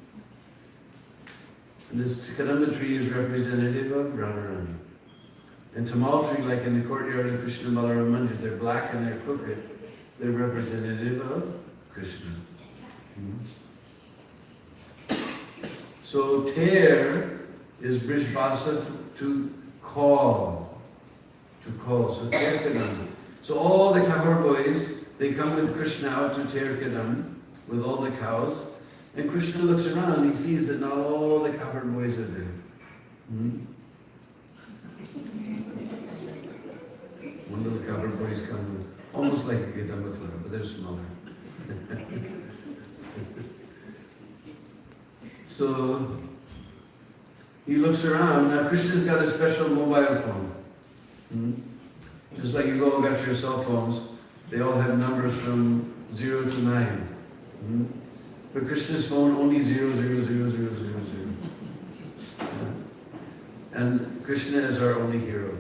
And this Kadamba tree is representative of Radharani. And Tamal tree, like in the courtyard of Krishna Balaram Mandir, they're black and they're crooked. They're representative of Krishna. So tear is Brijbhasa to call. To call. So tear kadam. So all the cowherd boys, they come with Krishna out to tear kadam with all the cows. And Krishna looks around, he sees that not all the cowherd boys are there. One of the cowherd boys come almost like a Kedama flower, but they're smaller. So he looks around. Now Krishna's got a special mobile phone. Just like you all got your cell phones, they all have numbers from 0 to 9. But Krishna's phone only 0, 0, 0, 0, 0, 0. And Krishna is our only hero.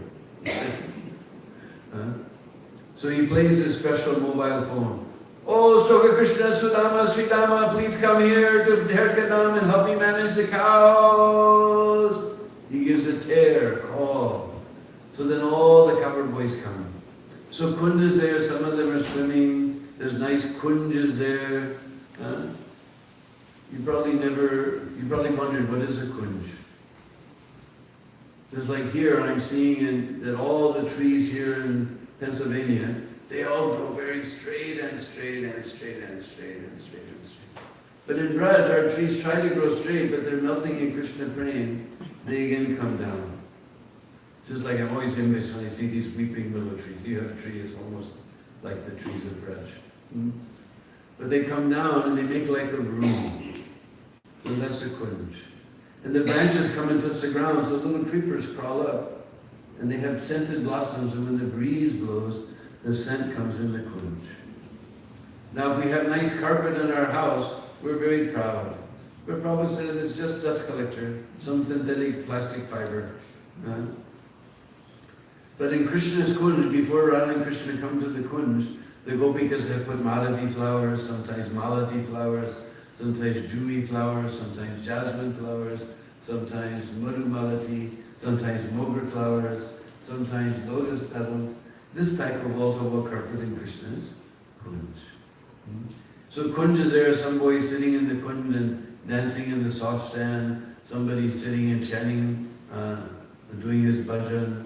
So he plays this special mobile phone. Oh, Stoka Krishna, Sudama, Sridama, please come here to Dherkadam and help me manage the cows. He gives a tear, call. So then all the cowherd boys come. So Kund is there, some of them are swimming. There's nice kunjas there. You probably wondered, what is a kunj? Just like here, I'm seeing that all the trees here in Pennsylvania, they all go very straight and straight and straight and straight and straight and straight. But in Braj, our trees try to grow straight, but they're melting in Krishna praying. They again come down. Just like I'm always envious when I see these weeping willow trees. You have trees almost like the trees of Braj. But they come down and they make like a room. So that's a kunj. And the branches come and touch the ground, so little creepers crawl up. And they have scented blossoms, and when the breeze blows, the scent comes in the kunj. Now if we have nice carpet in our house, we're very proud. But Prabhu said it's just dust collector, some synthetic plastic fiber. But in Krishna's kunj, before Radha and Krishna come to the kunj, the gopikas have put Madhavi flowers, sometimes Malati flowers, sometimes dewy flowers, sometimes jasmine flowers, sometimes Madhu Malati, sometimes mogra flowers, sometimes lotus petals. This type of wall-to-wall carpet in Krishna's kunj. So kunj is there, some boy sitting in the kunj and dancing in the soft sand, somebody sitting and chanting, doing his bhajan,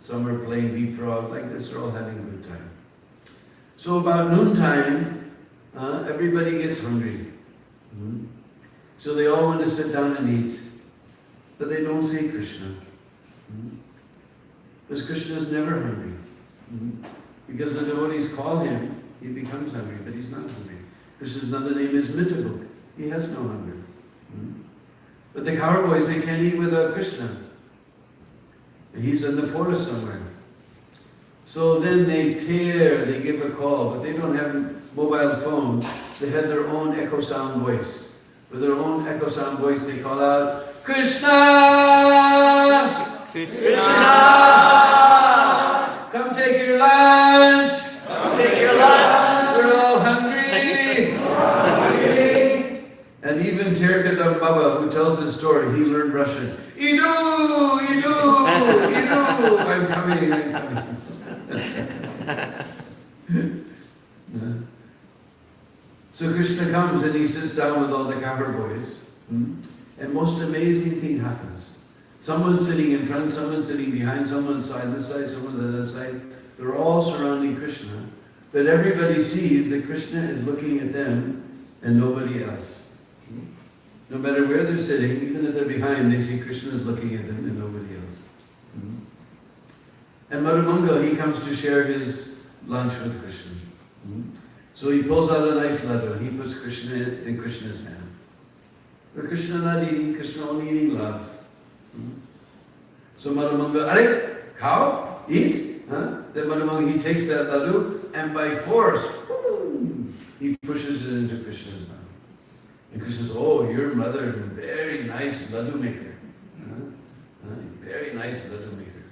some are playing leapfrog, like this, they're all having a good time. So about noontime, everybody gets hungry. So they all want to sit down and eat, but they don't see Krishna. Because Krishna is never hungry. Because the devotees call him, he becomes hungry, but he's not hungry. Krishna's another name is Mitabuk. He has no hunger. But the cowherd boys, they can't eat without Krishna. And he's in the forest somewhere. So then they give a call, but they don't have mobile phones. They have their own echo sound voice. With their own echo sound voice, they call out, Krishna! Krishna! Come take your lunch! Come take your lunch! We're all hungry! And even Tirkadam Baba, who tells this story, he learned Russian. Idu! Idu! Idu! I'm coming, I'm coming. So Krishna comes and he sits down with all the cowherd boys. And most amazing thing happens. Someone's sitting in front, someone's sitting behind, someone's side this side, someone's on that side. They're all surrounding Krishna. But everybody sees that Krishna is looking at them and nobody else. No matter where they're sitting, even if they're behind, they see Krishna is looking at them and nobody else. And Madhumangal, he comes to share his lunch with Krishna. So he pulls out a nice laddu, he puts Krishna in Krishna's hand. But Krishna not eating, Krishna only eating love. So Madhumangal, Are, cow, eat. Then Madhumangal, he takes that laddu and by force, he pushes it into Krishna's mouth. And Krishna says, oh, your mother, very nice laddu maker. Very nice laddu maker.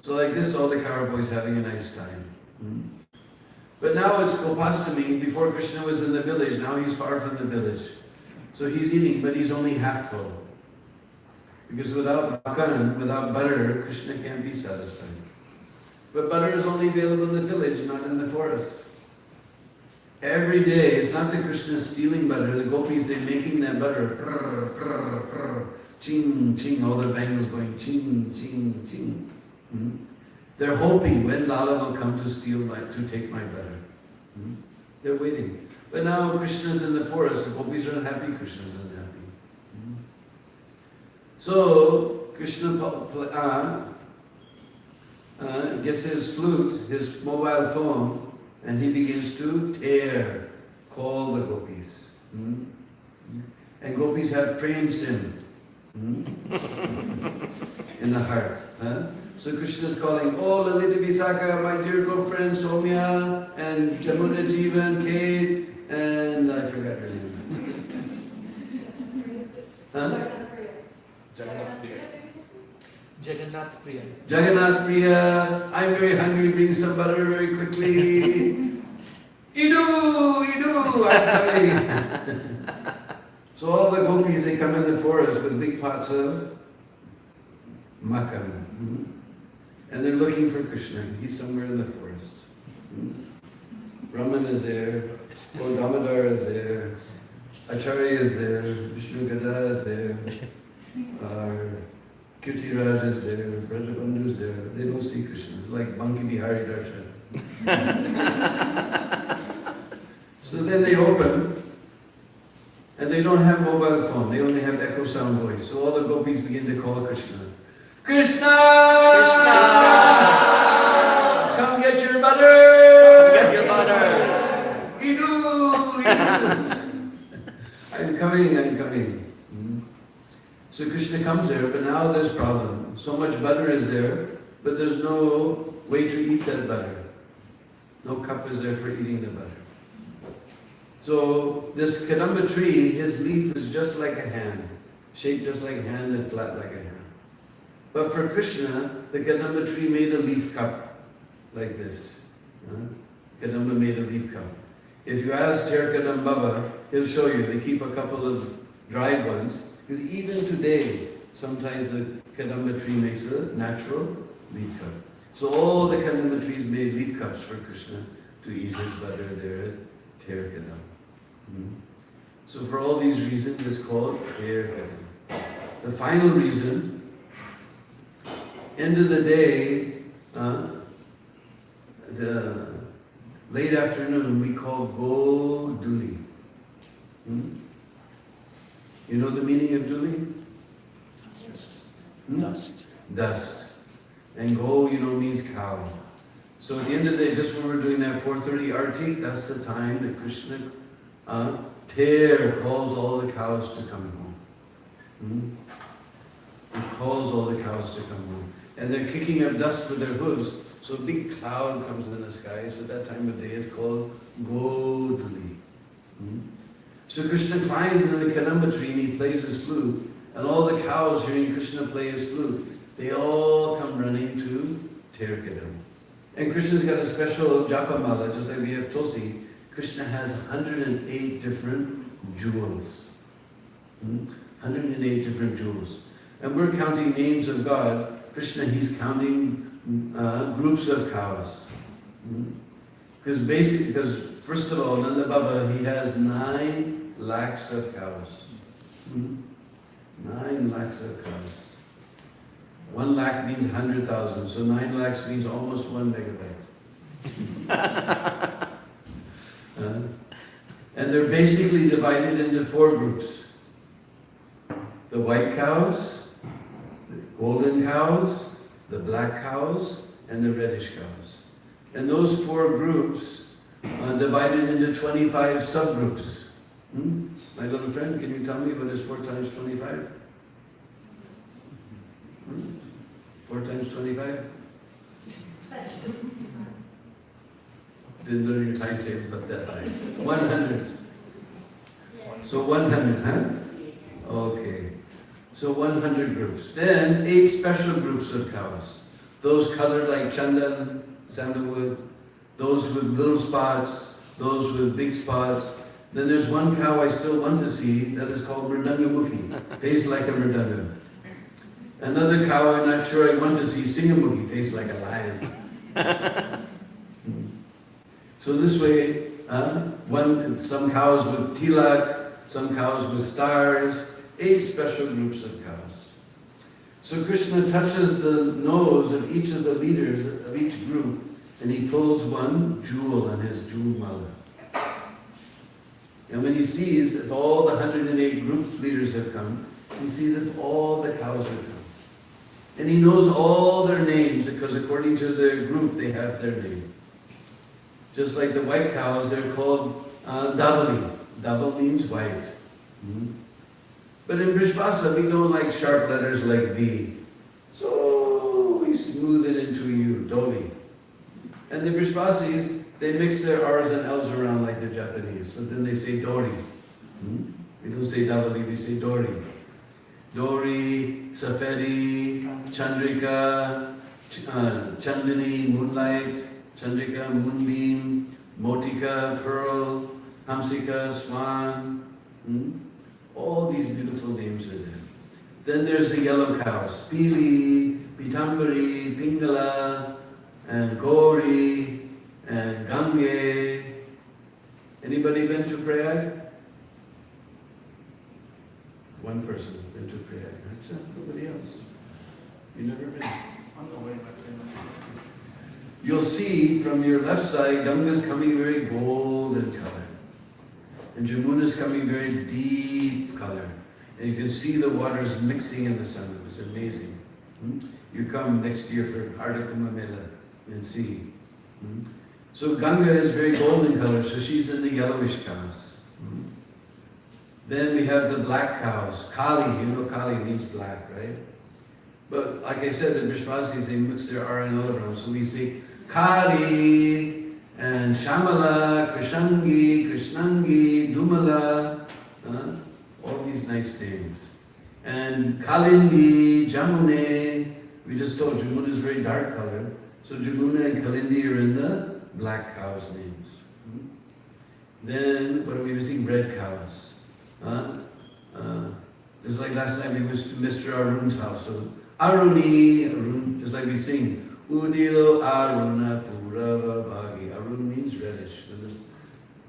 So like this, all the cowherd boys having a nice time. But now it's Gopastami. Before Krishna was in the village, now he's far from the village. So he's eating, but he's only half full. Because without makaran, without butter, Krishna can't be satisfied. But butter is only available in the village, not in the forest. Every day, it's not that Krishna is stealing butter, the gopis, they're making that butter, prrr, prrr, prrr, ching, ching, all the bangles going ching, ching, ching. They're hoping when Lala will come to to take my butter. They're waiting. But now Krishna's in the forest, the gopis are unhappy, Krishna's unhappy. So, Krishna gets his flute, his mobile phone, and he begins to call the gopis. And gopis have prem sim in the heart. So Krishna is calling, oh Lalita Visakha, my dear girlfriend Soumya, and Jamuna Jivan, Kate, and I forgot her name. Jagannath Priya. Jagannath Priya, I'm very hungry, bring some butter very quickly. Idu, I'm coming. So all the gopis, they come in the forest with big pots of makam. And they're looking for Krishna. He's somewhere in the forest. Brahman is there, Damodar is there, Acharya is there, Vishnu Gada is there, Kirtiraj is there, Brajabandhu is there. They don't see Krishna. It's like Banki Bihari Darshan. So then they open, and they don't have mobile phone. They only have echo sound voice. So all the gopis begin to call Krishna. Krishna! Krishna! Come get your butter! Get your butter! Idu! I'm coming. So Krishna comes there, but now there's a problem. So much butter is there, but there's no way to eat that butter. No cup is there for eating the butter. So this kadamba tree, his leaf is just like a hand, shaped just like a hand and flat like a hand. But for Krishna, the kadamba tree made a leaf cup like this. Kadamba made a leaf cup. If you ask Terkadam Baba, he'll show you. They keep a couple of dried ones. Because even today, sometimes the kadamba tree makes a natural leaf cup. So all the kadamba trees made leaf cups for Krishna to eat his butter there at Terkadam. So for all these reasons, it's called Terkadam. The final reason, end of the day, the late afternoon, we call Goduli. You know the meaning of Duli? Dust. Dust. And Go, means cow. So at the end of the day, just when we're doing that 4:30 arti, that's the time that Krishna calls all the cows to come home. He calls all the cows to come home. And they're kicking up dust with their hooves. So a big cloud comes in the sky. So that time of day is called Goduli. So Krishna climbs into the kadamba tree and he plays his flute. And all the cows hearing Krishna play his flute, they all come running to Terkadam. And Krishna's got a special japamala, just like we have Tulsi. Krishna has 108 different jewels. 108 different jewels. And we're counting names of God. Krishna, he's counting groups of cows. Because first of all, Nanda Baba, he has 9 lakhs of cows. 9 lakhs of cows. 1 lakh means 100,000, so 9 lakhs means almost 1 megabyte. And they're basically divided into 4 groups. The white cows, the golden cows, the black cows, and the reddish cows. And those 4 groups are divided into 25 subgroups. My little friend, can you tell me what is 4 times 25? 4 times 25? Didn't learn your timetables up that high. 100. So 100, huh? Okay. So 100 groups. Then 8 special groups of cows. Those colored like chandan, sandalwood, those with little spots, those with big spots. Then there's one cow I still want to see that is called Mridangamukhi, face like a mridanga. Another cow I'm not sure I want to see, Singamukhi, face like a lion. So this way, Some cows with tilak, some cows with stars, 8 special groups of cows. So Krishna touches the nose of each of the leaders of each group, and he pulls one jewel on his jewel mala. And when he sees if all the 108 group leaders have come, he sees if all the cows have come. And he knows all their names, because according to their group, they have their name. Just like the white cows, they're called Davali. Daval means white. But in Brishbasa, we don't like sharp letters like V. So we smooth it into U, Doli. And the Brishbasis, they mix their R's and L's around like the Japanese. So then they say Dori. We don't say Davali, we say Dori. Dori, Safedi, Chandrika, Chandani, moonlight, Chandrika, moonbeam, Motika, pearl, Hamsika, swan. All these beautiful names are there. Then there's the yellow cows, Pili, Pitambari, Pingala, and Gauri, and Gange. Anybody been to Prayag? One person been to Prayag, right? Nobody else. You never been? On the way back. You'll see from your left side, Ganga's coming very gold in color. And Jamuna's coming very deep color. And you can see the waters mixing in the sun. It was amazing. You come next year for Harda Kumbh Mela and see. So Ganga is very golden color, so she's in the yellowish cows. Then we have the black cows. Kali, you know Kali means black, right? But like I said, the Brishbasis, they mix their R and L around. So we say Kali and Shamala, Krishangi, Krishnangi, Dumala, all these nice names. And Kalindi, Jamune, we just told Jamuna is very dark color. So Jamuna and Kalindi are in the black cows' names. Then, what are we missing? Red cows. Just like last time we was to Mr. Arun's house. So Aruni, Arun, just like we sing, Udilo Aruna Purava Bhagi. Arun means reddish.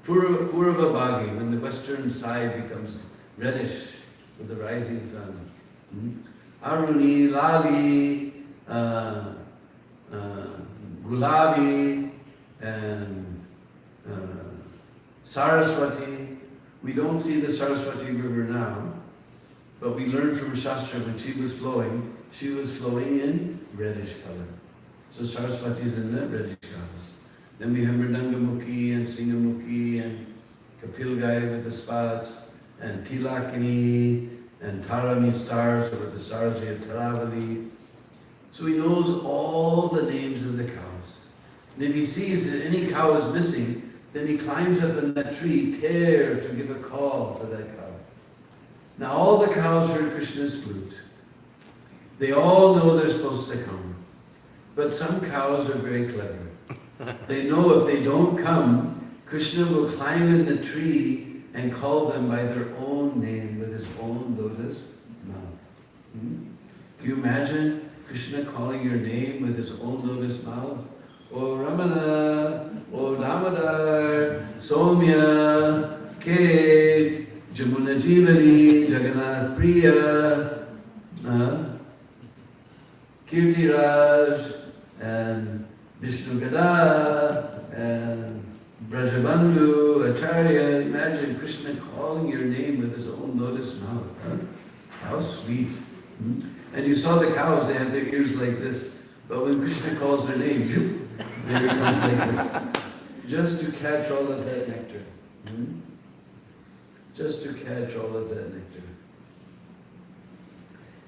Purava Bhagi, when the western side becomes reddish with the rising sun. Aruni, Lali, Gulabi, and Saraswati. We don't see the Saraswati river now, but we learned from Shastra when she was flowing in reddish color. So Saraswati is in the reddish colors. Then we have Mridanga-mukhi and Singamukhi and Kapilgai with the spots, and Tilakini and Tarani stars, or the stars we have Taravali. So he knows all the names of the cows. And if he sees that any cow is missing, then he climbs up in that tree, tear, to give a call for that cow. Now all the cows heard Krishna's flute. They all know they're supposed to come. But some cows are very clever. They know if they don't come, Krishna will climb in the tree and call them by their own name with his own lotus mouth. Can you imagine Krishna calling your name with his own lotus mouth? O Ramana, O Damodar, Somya, Kate, Jamuna Jivani, Jagannath Priya, Kirtiraj, and Vishnu Gada, and Brajabandhu, Acharya. Imagine Krishna calling your name with his own lotus mouth. How sweet. And you saw the cows, they have their ears like this. But when Krishna calls their name, there it comes like this. Just to catch all of that nectar. Just to catch all of that nectar.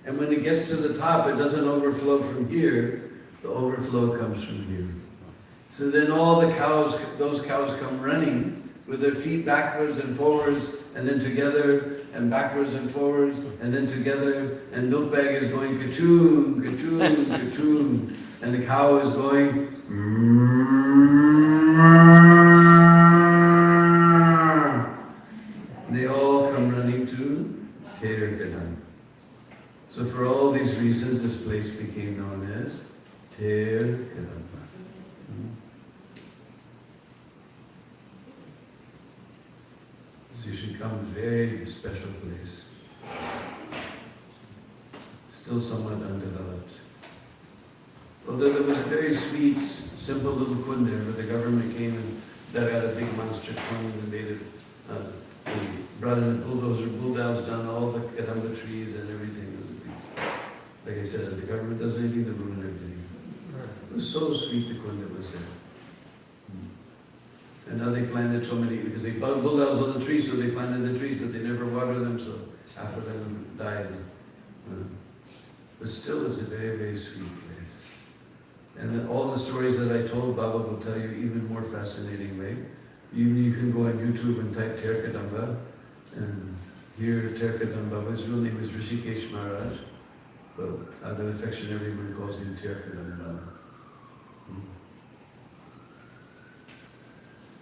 And when it gets to the top, it doesn't overflow from here. The overflow comes from here. So then all the cows, those cows come running with their feet backwards and forwards, and then together, and backwards and forwards, and then together, and milk bag is going ka-choon, ka-choon, ka-choon, and the cow is going they all come running to Ter Kadam. So for all these reasons, this place became known as Ter Kadam. become a very special place. Still somewhat undeveloped. Although there was a very sweet, simple little kund there, but the government came and dug out a big monster kund and made it, they brought in a bulldozer, bulldozed down all the kadamba trees and everything. Like I said, the government does anything to ruin everything. It was so sweet, the kund that was there. And now they planted so many, because they bulldozed all the trees, so they planted the trees, but they never water them, so half of them died. But still, it's a very, very sweet place. And then all the stories that I told, Baba will tell you even more fascinating way. You can go on YouTube and type Terkadamba, and hear Terkadamba. His real name is Rishikesh Maharaj, but out of affection everyone calls him Terkadamba.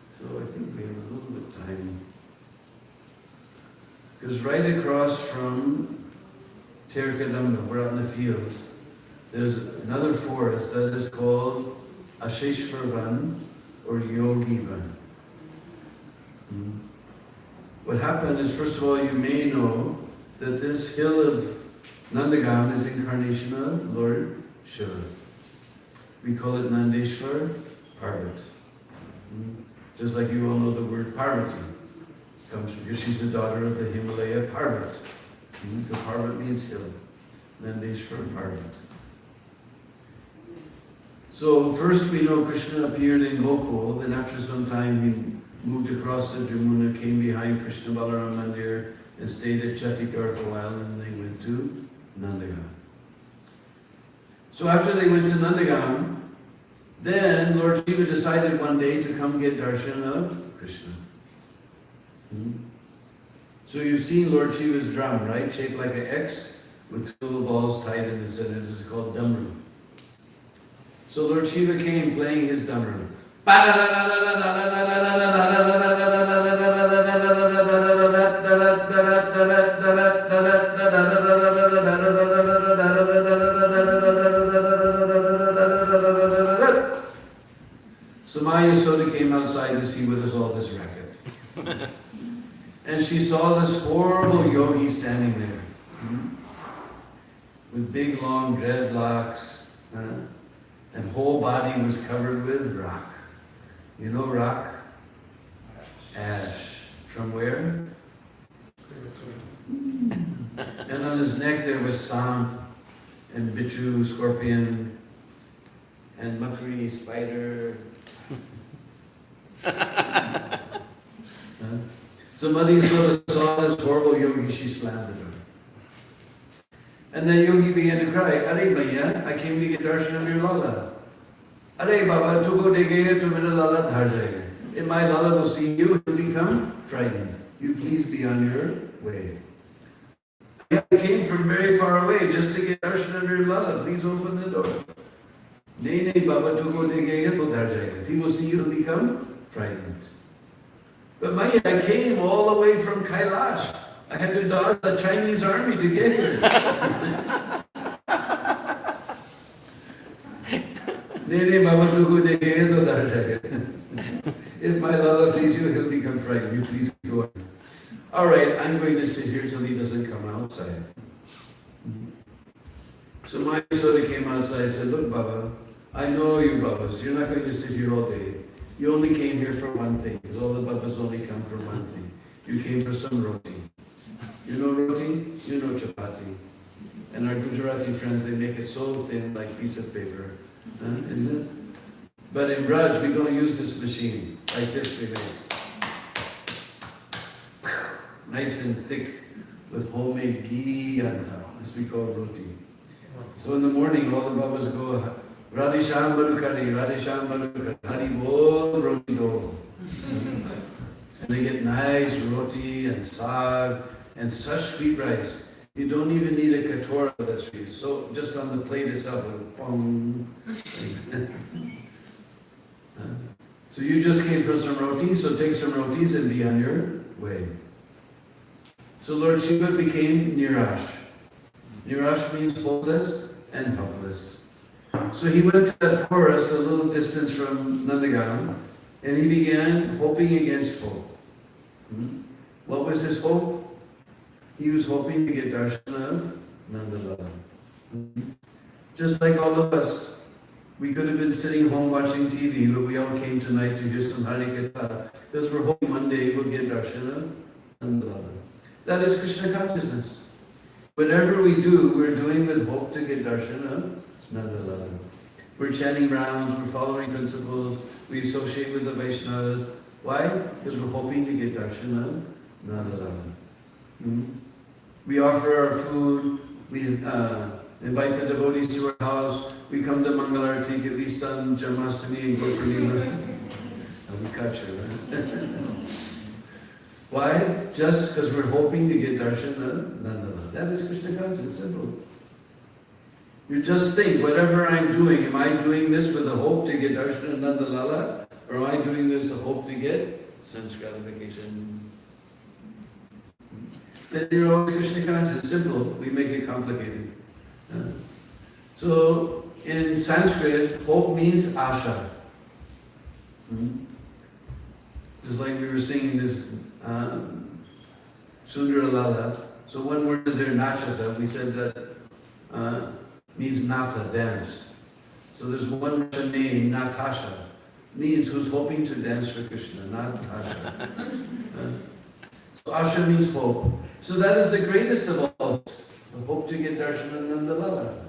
So I think we have a little bit of time. Because right across from Terkadamba, we're out in the fields, there's another forest that is called Asheshvarvan or Yogi Van. What happened is, first of all, you may know that this hill of Nandagam is incarnation of Lord Shiva. We call it Nandeshwar Parvat. Just like you all know the word Parvati. Comes because she's the daughter of the Himalaya Parvat. The Parvat means hill. Nandeshwar Parvat. So first we know Krishna appeared in Gokul, then after some time he moved across the Jamuna, came behind Krishna Balaram Mandir and stayed at Chatikar for a while, and they went to Nandagam. So after they went to Nandagam, then Lord Shiva decided one day to come get darshan of Krishna. So you've seen Lord Shiva's drum, right? Shaped like an X with two little balls tied in the center. This is called Damru. So Lord Shiva came playing his Damru. So Maya Yasoda came outside to see what is all this racket. And she saw this horrible yogi standing there. With big long dreadlocks. And whole body was covered with rock. You know rock? Ash. From where? And on his neck there was samp and bichu, scorpion, and makri, spider. So Mother Yasoda saw this horrible yogi, she slammed at her. And then yogi began to cry, Are Bhaiya, I came to get darshan of your Lala. Are Baba, tu ko dekega, tu mera Lala dhar jayega. If my Lala will see you, he'll become frightened. You please be on your way. I came from very far away just to get darshan of your Lala. Please open the door. Nahi, Baba, tu ko dekega, tu dhar jayega. If he will see you, he'll become frightened. But Maya, I came all the way from Kailash. I had to dodge the Chinese army to get here. If my Lala sees you, he'll become frightened. You please go on. All right, I'm going to sit here till he doesn't come outside. So Maya Yasoda came outside and said, Look, Baba, I know you Babas. You're not going to sit here all day. You only came here for one thing, because all the Babas only come for one thing. You came for some roti. You know roti? You know chapati. And our Gujarati friends, they make it so thin, like a piece of paper. Isn't it? But in Braj, we don't use this machine. Like this we make. Nice and thick, with homemade ghee on top. This we call roti. So in the morning, all the Babas go, Radhe Shyam Madhukari, Radhe Shyam Madhukari, Hari Bol Roti Do. And they get nice roti and saag and such sweet rice. You don't even need a katora for that sweet. So just on the plate itself, pong. So you just came for some rotis, so take some rotis and be on your way. So Lord Shiva became Nirash. Nirash means hopeless and helpless. So he went to that forest a little distance from Nandagam, and he began hoping against hope. What was his hope? He was hoping to get darshan of Nandalala. Just like all of us. We could have been sitting home watching TV, but we all came tonight to hear some Hari Katha because we're hoping one day we'll get darshan of Nandalala. That is Krishna consciousness. Whatever we do, we're doing with hope to get darshan of Nandalala. We're chanting rounds, we're following principles, we associate with the Vaishnavas. Why? Because we're hoping to get darshan of Nandalala. We offer our food, we invite the devotees to our house, we come to Mangalarti at least on Janmashtami and Gopurnima. We catch you, right? Why? Just because we're hoping to get darshan of Nandalala. That is Krishna consciousness, simple. You just think, whatever I'm doing, am I doing this with the hope to get darshan of Nandalala, or am I doing this with the hope to get sense gratification? Then you're always Krishna conscious. Simple. We make it complicated. So in Sanskrit, hope means asha. Just like we were singing this Sundara Lala. So one word is there, nachata. We said that means nata, dance. So there's one Russian name, Natasha, means who's hoping to dance for Krishna, Natasha. So asha means hope. So that is the greatest of all hopes, the hope to get darshan of Nandalala.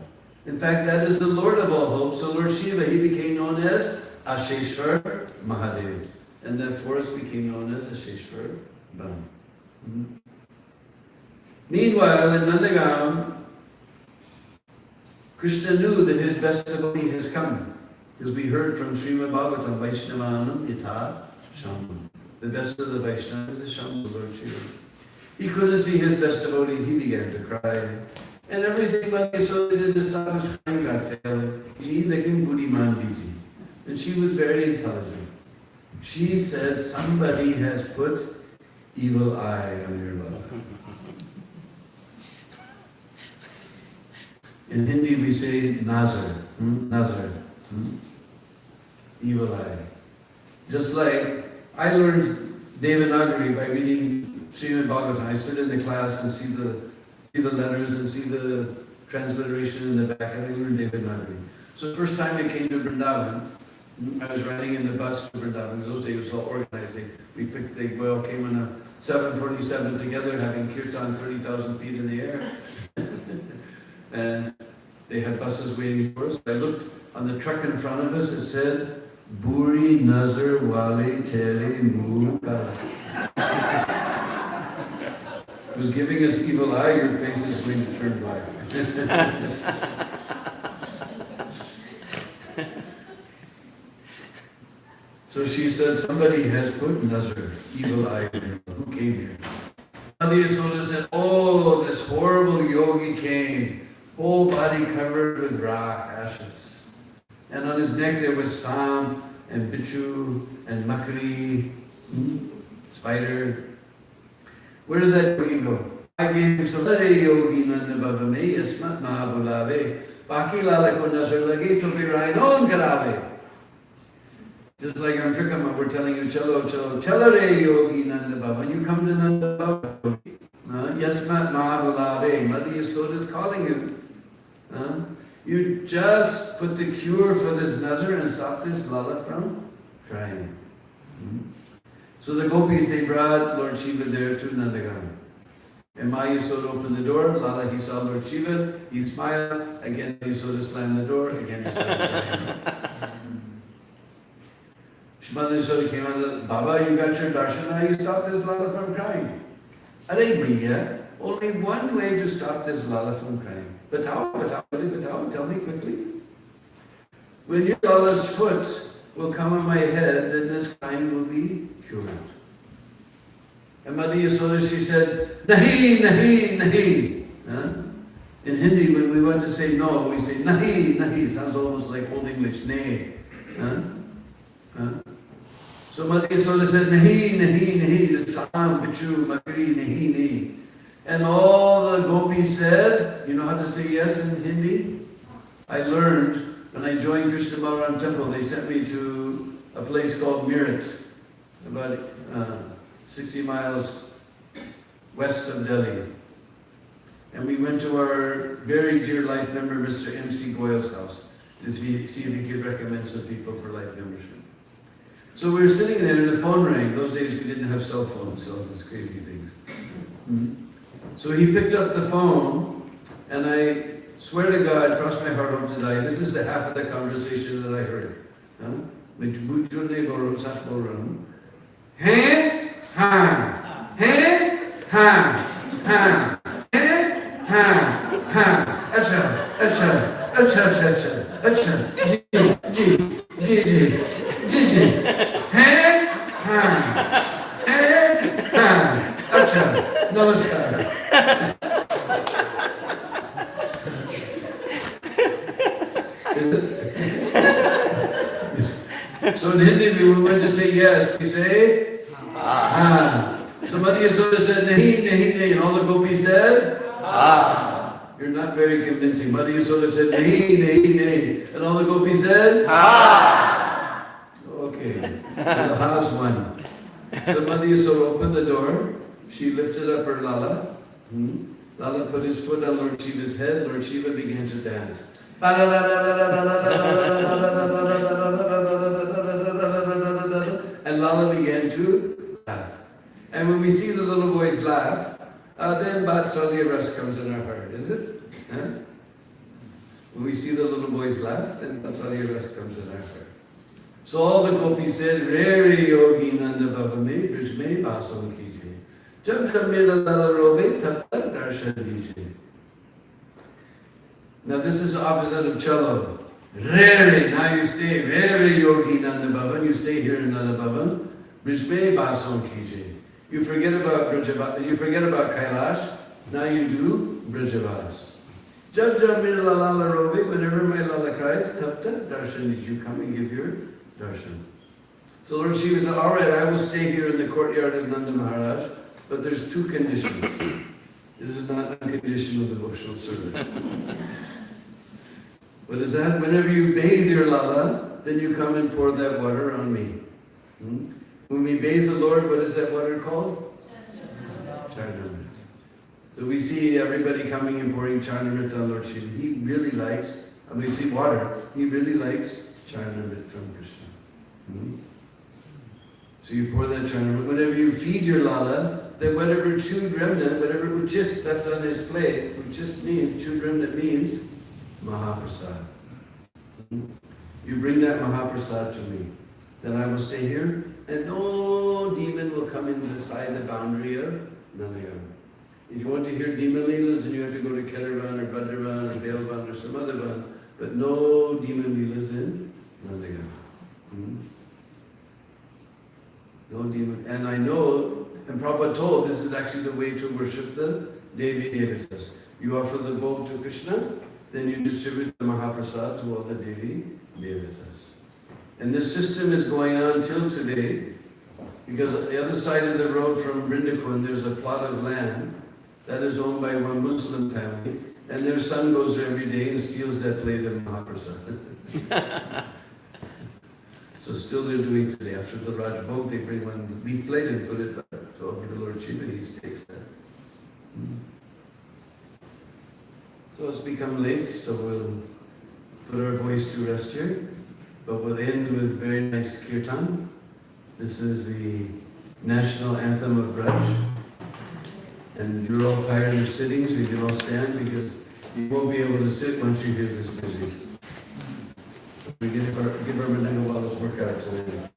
In fact, that is the Lord of all hopes. So Lord Shiva, he became known as Asheshwar Mahadev. And that forest became known as Asheshwar Bam. Meanwhile, in Nandagam, Krishna knew that his best devotee has come. Because we heard from Srimad Bhagavatam, Vaishnavanam Yatha Shambhu. The best of the Vaishnavas is Shambhu, Lord Shiva. He couldn't see his best devotee, he began to cry. And everything Yashoda did to stop his crying got failed. And she was very intelligent. She said, somebody has put evil eye on your love. In Hindi we say nazar, nazar, evil eye. Just like I learned Devanagari by reading Srimad Bhagavatam. I sit in the class and see the letters and see the transliteration in the back, and I learned Devanagari. So the first time I came to Vrindavan, I was riding in the bus to Vrindavan. Those days it was all organized. They all came on a 747 together, having kirtan 30,000 feet in the air. And they had buses waiting for us. I looked on the truck in front of us, it said, Buri Nazar Wale Tere Muka. It was giving us evil eye, your face is going to turn black. So she said, somebody has put Nazar, evil eye, who came here? Adi Yashoda said, oh, this horrible yogi came, whole body covered with rock, ashes. And on his neck there was Sam and Bichu and Makri, spider. Where did that yogi go? I gave him some yogi nanda babame yasmat mahabulave. Baki lala ko nazar lagi to be rainon karave. Just like on Trikama, we're telling you, chalo, chalare yogi nanda baba. When you come to Nanda Baba, yasmat mahabulave, Mother Yashoda is calling you. You just put the cure for this nazar and stop this lala from crying. So the gopis, they brought Lord Shiva there to Nandagam. And Ma Yashoda opened the door, lala, he saw Lord Shiva, he smiled, again Yashoda slammed the door, again he started crying. Mother Yashoda came out, Baba, you got your darshana, you stopped this lala from crying. Are Maya, only one way to stop this lala from crying. Batao, tell me quickly. When your lala's foot will come on my head, then this crying will be cured. And Mother Yashoda, she said, Nahi, nahi, nahi. In Hindi, when we want to say no, we say nahi, nahi. Sounds almost like Old English, nay. So Mother Yashoda said, nahi, nahi, nahi. The Sam, Bichu, Makri, nahi, nahi. And all the gopis said, you know how to say yes in Hindi? I learned when I joined Krishna Balaram Temple, they sent me to a place called Meerut, about 60 miles west of Delhi. And we went to our very dear life member, Mr. M.C. Goyal's house, to see if he could recommend some people for life membership. So we were sitting there and the phone rang. Those days we didn't have cell phones, all those crazy things. So he picked up the phone, and I swear to God, cross my heart, hope to die, this is the half of the conversation that I heard. Hey, ha, hey, ha, ha, hey, ha, ha, acha, acha, acha, acha, acha, ji, ji, ji, ji, ji, hey, ha, hey, ha, acha, namaskar. Is it? So in Hindi, we went to say yes. We say, ah. Somebody sort of said, nahi, nahi, nahi. And all the gopis said, ah. You're not very convincing. Mother sort of said, nahi, nahi, nahi. And all the gopis said, ah. Okay. So the house won. So Mother Yashoda opened the door. She lifted up her Lala. Lala put his foot on Lord Shiva's head. Lord Shiva began to dance. And Lala began to laugh. And when we see the little boys laugh, then Vatsalya Ras comes in our heart, is it? Huh? When we see the little boys laugh, then Vatsalya Ras comes in our heart. So all the gopis said, Re yogi nanda baba me, brishme bason kije. Jab jab mera lala robe, tab tak darshan dije. Now this is the opposite of cello. Re, now you stay, Re yogi nanda baba, you stay here in Nanda Bhavan. Brishme bason kije. You forget about Kailash, now you do Brajavas. Jab jab mera lala robe, whenever my lala cries, tab tak darshan dije, you come and give your darshan. So Lord Shiva said, all right, I will stay here in the courtyard of Nanda Maharaj, but there's two conditions. This is not unconditional devotional service. What is that? Whenever you bathe your Lala, then you come and pour that water on me. When we bathe the Lord, what is that water called? Charnamrit. So we see everybody coming and pouring Charnamrit on Lord Shiva. He really likes, and we see water, he really likes Charnamrit from Krishna. So you pour that Charnamrit. Whenever you feed your Lala, then whatever chewed remnant, whatever uchist left on his plate, uchist means, chewed remnant means Mahaprasad. You bring that Mahaprasad to me. Then I will stay here, and no demon will come inside the boundary of Nandagam. If you want to hear demon leelas, then you have to go to Kedarvan or Bhadravan or Belvan or some other one, but no demon leelas in Nandagam. No demon. And I know, and Prabhupada told, this is actually the way to worship the Devi Devatas. You offer the bhog to Krishna, then you distribute the Mahaprasad to all the Devi Devatas. And this system is going on till today, because on the other side of the road from Vrindakund, there's a plot of land that is owned by one Muslim family, and their son goes there every day and steals that plate of Mahaprasad. So still they're doing today. After the Raj Bhog, they bring one leaf plate and put it back. So over to Lord Shiva, he takes that. So it's become late, so we'll put our voice to rest here. But we'll end with very nice kirtan. This is the national anthem of Braj. And you're all tired of sitting, so you can all stand, because you won't be able to sit once you hear this music. We give our Mandangawalas workout today.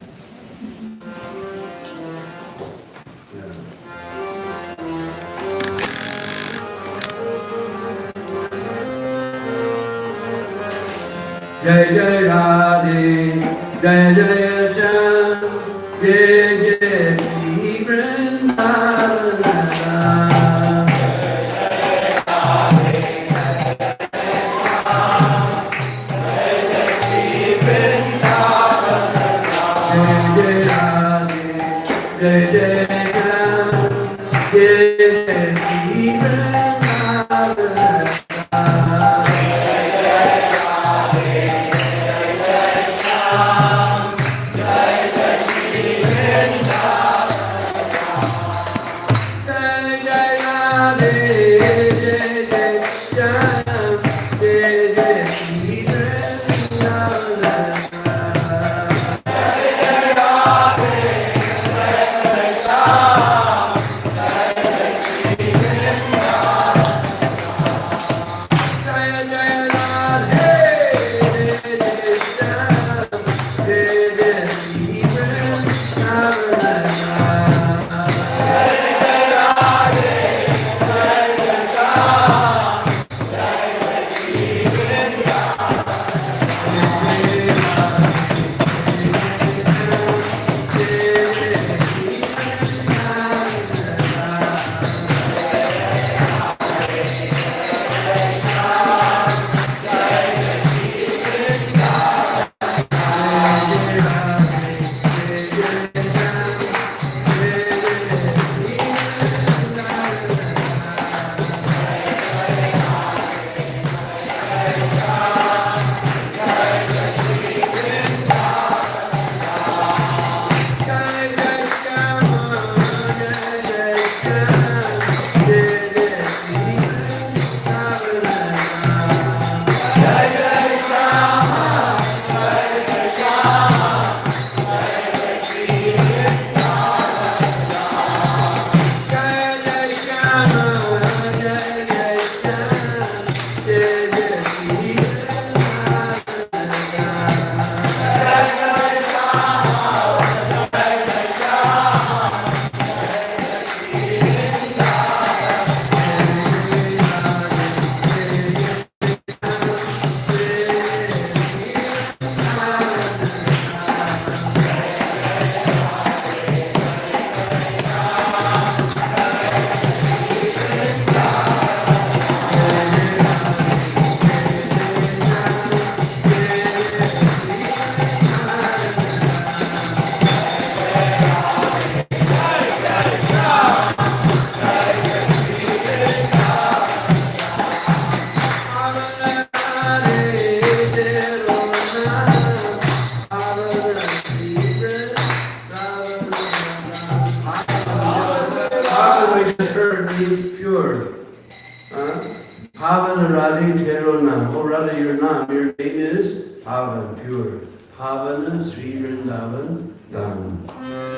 Jai Jai Radhe, Jai Jai Shyam, Jai Jai Sri Vrindavan. Jai Jai Ram, Jai Jai Sri Vrindavan. Jai Jai Sri Vrindavan. Jai Jai Pavan, pure. Pavana Sri Vrindavan Dham.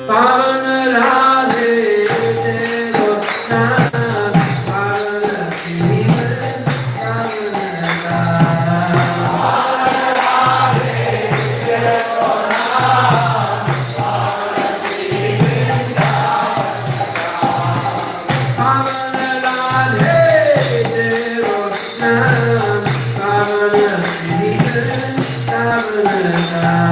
Pavana Radhe Deva Dham. Pavana Sri Vrindavan Dham. Pavana Radhe Deva Dham. Pavana Sri Vrindavan Dham. Pavana Radhe Deva Dham. Pavana Sri Vrindavan Dham.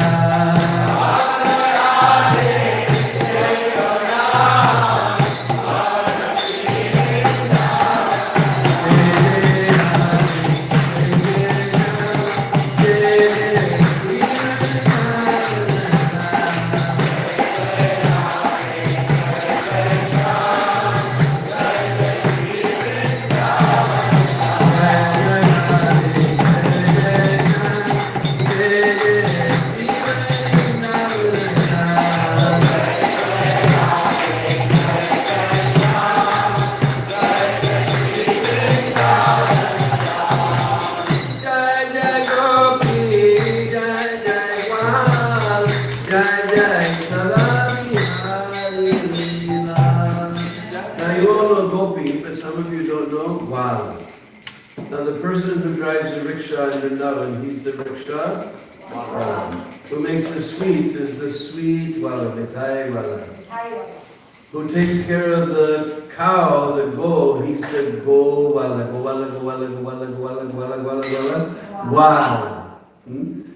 Now the person who drives a rickshaw in Vrindavan, he's the rickshaw who makes the sweets is the sweet wala, mithai wala. Who takes care of the cow, the go, he's the go wala, go wala, go wala, go wala, go wala, go wala, go wala, go wala. Wow.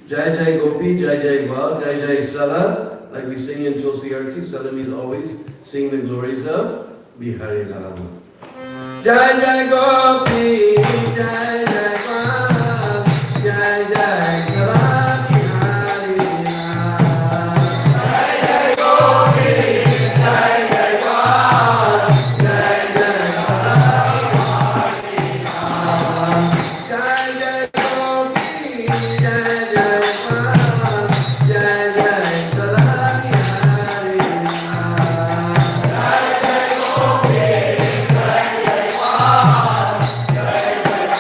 Jai Jai Gopi, Jai Jai Gwal, Jai Jai Sala. Like we sing in Tulsi Arti, Sala means always sing the glories of Bihari Lal. Jai Jai Gopi, Jai Jai Gwal, Jai Jai Sala, Bihari Lal. Jai Jai Gopi, Jai Jai Gwal, Jai Jai Sala, Bihari Lal. Jai Jai Gopi, Jai Jai Gwal, Jai Jai Sala, Bihari Lal. Jai Jai Gopi, Jai Jai Gwal, Jai Jai Sala,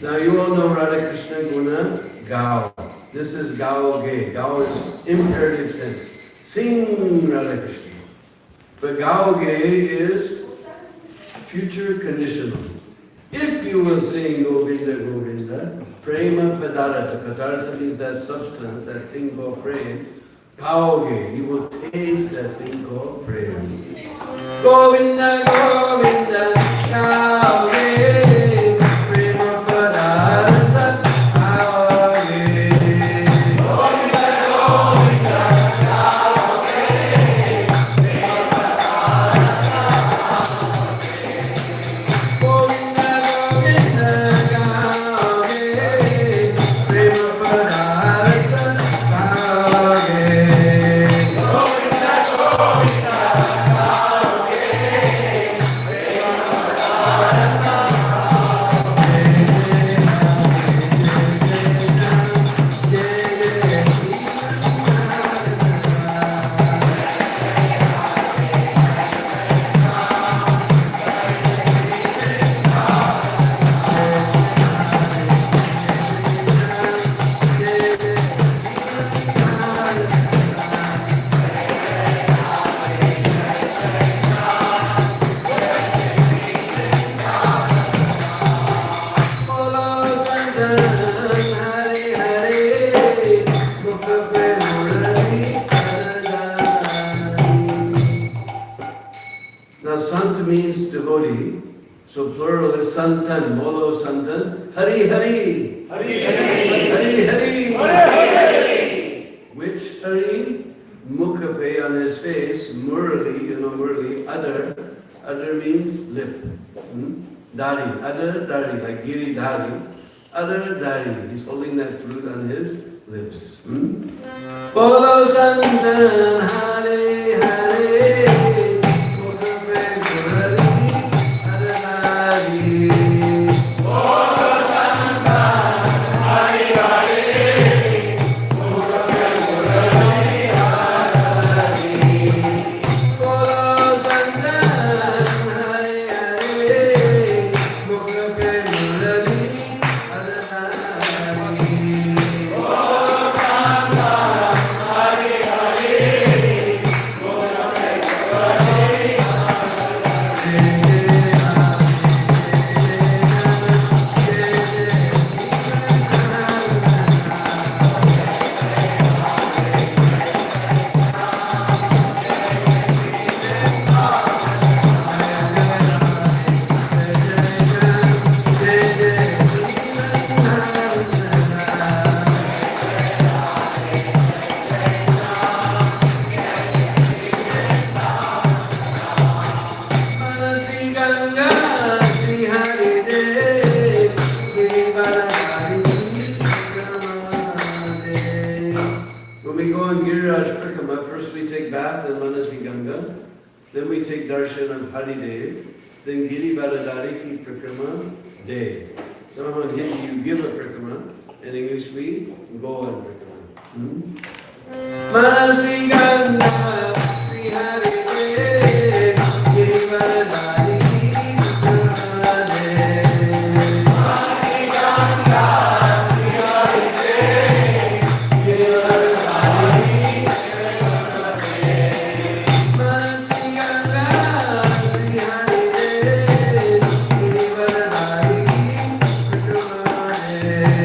Now you all know Radha Krishna Guna Gao. This is Gao Ge. Gao is imperative sense. Sing Radha Krishna. But Gao Ge is future conditional. If you will sing Govinda Govinda, Prema Padartha. Padartha means that substance, that thing called prema. Gao Ge. You will taste that thing called prema. Govinda Govinda Gao Ge. Now Sant means devotee, so plural is Santan, Molo Santan, Hari Hari. Hari Hari. Hari udder. Udder means lip. Dari. Udder, dari, like giri dari. Udder, dari. He's holding that fruit on his lips. Bolo Santan Hare Hare. Mukape Murali Adari. Bolo Santan Hare Hare. Mukape Murali Adari. Bolo Santan Hare Hare. Mukape Murali Adari. When we go on Giriraj Prakama, first we take bath in Manasi Ganga, then we take darshan of Hari Dev, then Giri Baladari Prakama Day. Somehow in Hindi you give a Prakama, in English we go on Prakama. Manasi Ganga, Sri Hari Dev, Giri Baladari Prakama Day. Manasi Ganga, Sri Hari Dev, Giri Baladari Prakama Day. Manasi Ganga, Sri Hari Dev, Giri Baladari Prakama Day.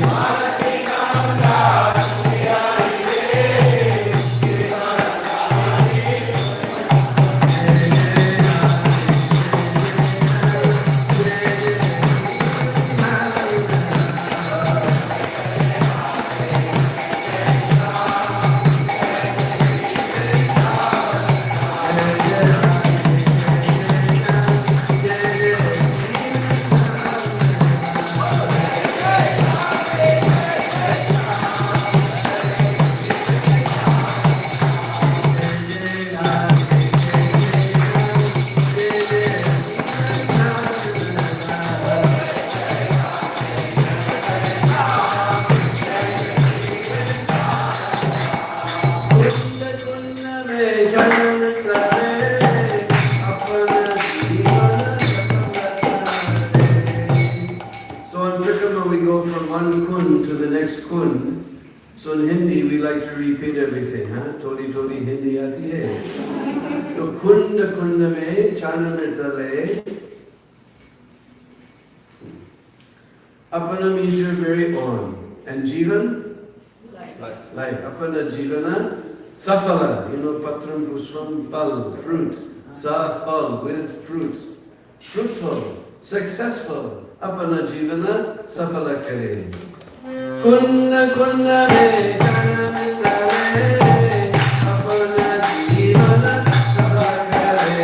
Manasi Ganga, Sri Hari Dev, Giri Baladari So in Prakama we go from one kun to the next kun. So in Hindi we like to repeat everything, huh? Thodi thodi Hindi aati hai. So kunda kunda mein chana mitale. Apana means you're very on. And Jivan? Life. Apana Jivana? Safala. You know, patram pushpam pal, fruit. Safal, with fruit. Fruitful, successful. Apana Jivana safala kare. Kunna kunna me jana mitale. Apana Jivana safala kare.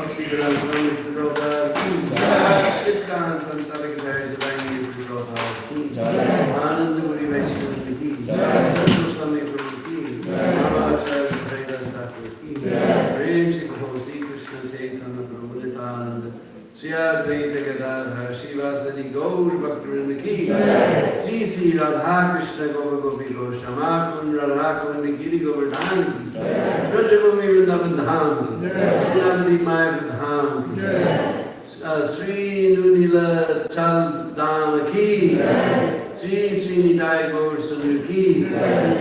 Bhakti Vedanta Swami Sri Prabhupada ki ISKCON Samsara Gitaris Divine Sri Prabhupada ki Ananda Guri Vaishnava ki Sadhu Swami Prabhu ki Ramacharya Haridas Thakur ki Prem Sri Krishna Chaitanya Prabhu Nityananda Sri Advaita Gadadhar Shivasadi Gaur Bhaktivinoda ki Sri Sri Radha Krishna Gopa Gopi Gosama Kund Radha Kund Giri Govardhan ki Rajabhumi Vrindavan Dham ki Srinavadi Maya Dham ki Sri Nunila Chal Dham ki Sri Sri Nitai Gaur Sundar ki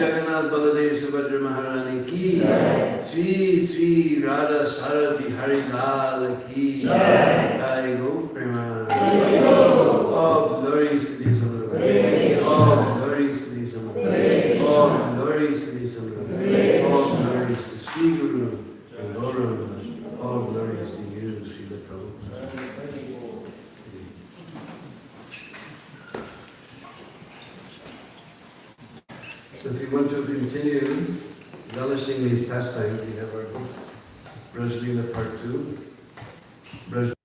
Jagannath Baladev Subhadra Maharani ki Sri Sri Radha Sarati Hari Lal ki Jai Go Prema. All glories to thee, Samara. All glories to thee, Samara. All glories to thee, Samara. All glories to Sri Guru and Gauranga. All glories to you, Srila Prabhupada. So if you want to continue relishing these pastimes, we have our book, Braj Leela Part 2.